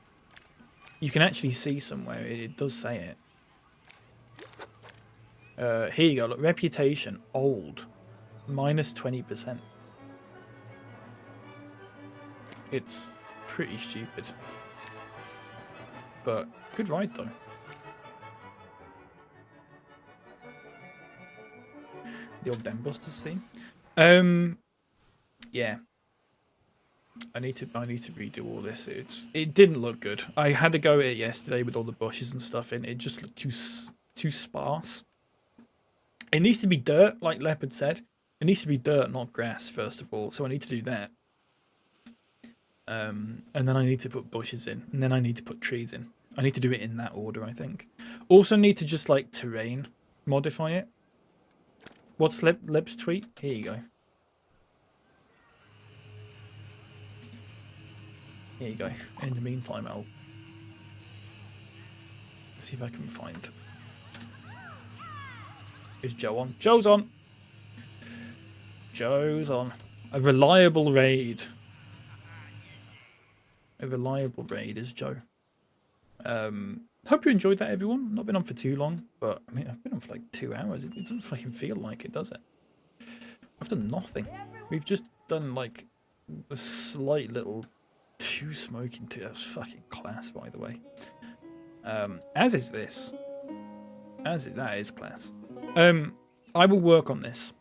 You can actually see somewhere, it does say it. Here you go, look, reputation, old, minus 20%. It's pretty stupid. But good ride though. The old Dembusters theme. Yeah. I need to redo all this. It didn't look good. I had to go at it yesterday with all the bushes and stuff in. It just looked too sparse. It needs to be dirt, like Leopard said. It needs to be dirt, not grass, first of all. So I need to do that. And then I need to put bushes in. And then I need to put trees in. I need to do it in that order, I think. Also need to just, like, terrain modify it. What's Leb's tweet? Here you go. Here you go. In the meantime, I'll see if I can find... Is Joe on? Joe's on! Joe's on. A reliable raid. A reliable raid is Joe. Hope you enjoyed that, everyone. Not been on for too long, but I mean, I've been on for like 2 hours. It doesn't fucking feel like it, does it? I've done nothing. We've just done like a slight little smoking too. That was fucking class, by the way. As is this. That is class. I will work on this,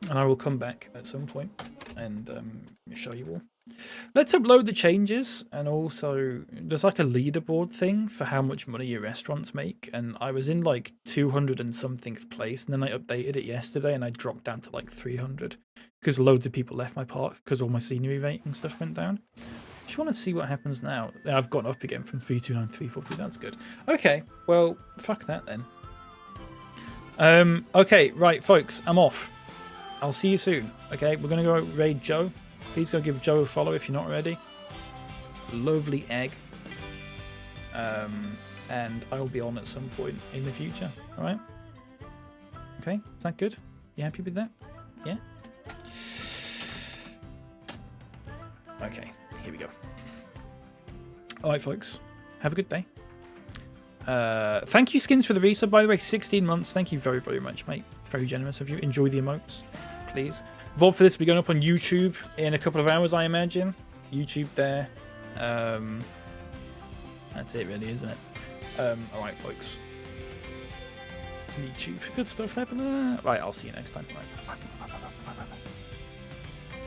and I will come back at some point. and show you all. Let's upload the changes, and also there's like a leaderboard thing for how much money your restaurants make, and I was in like 200 and somethingth place, and then I updated it yesterday and I dropped down to like 300 because loads of people left my park because all my scenery rating stuff went down. Just want to see what happens now. I've gone up again from 329 to 343. That's good. Okay, well, fuck that then. Okay, right, folks, I'm off. I'll see you soon. Okay, we're gonna go raid Joe. Please go give Joe a follow if you're not already. Lovely egg. And I'll be on at some point in the future. All right. Okay, is that good? You happy with that? Yeah. Okay, here we go. All right, folks. Have a good day. Thank you, Skins, for the resub, by the way. 16 months. Thank you very, very much, mate. Very generous of you. Enjoy the emotes, please. VOD for this will be going up on YouTube in a couple of hours, I imagine. YouTube there. That's it, really, isn't it? All right, folks. YouTube. Good stuff happening. Right, I'll see you next time. Right.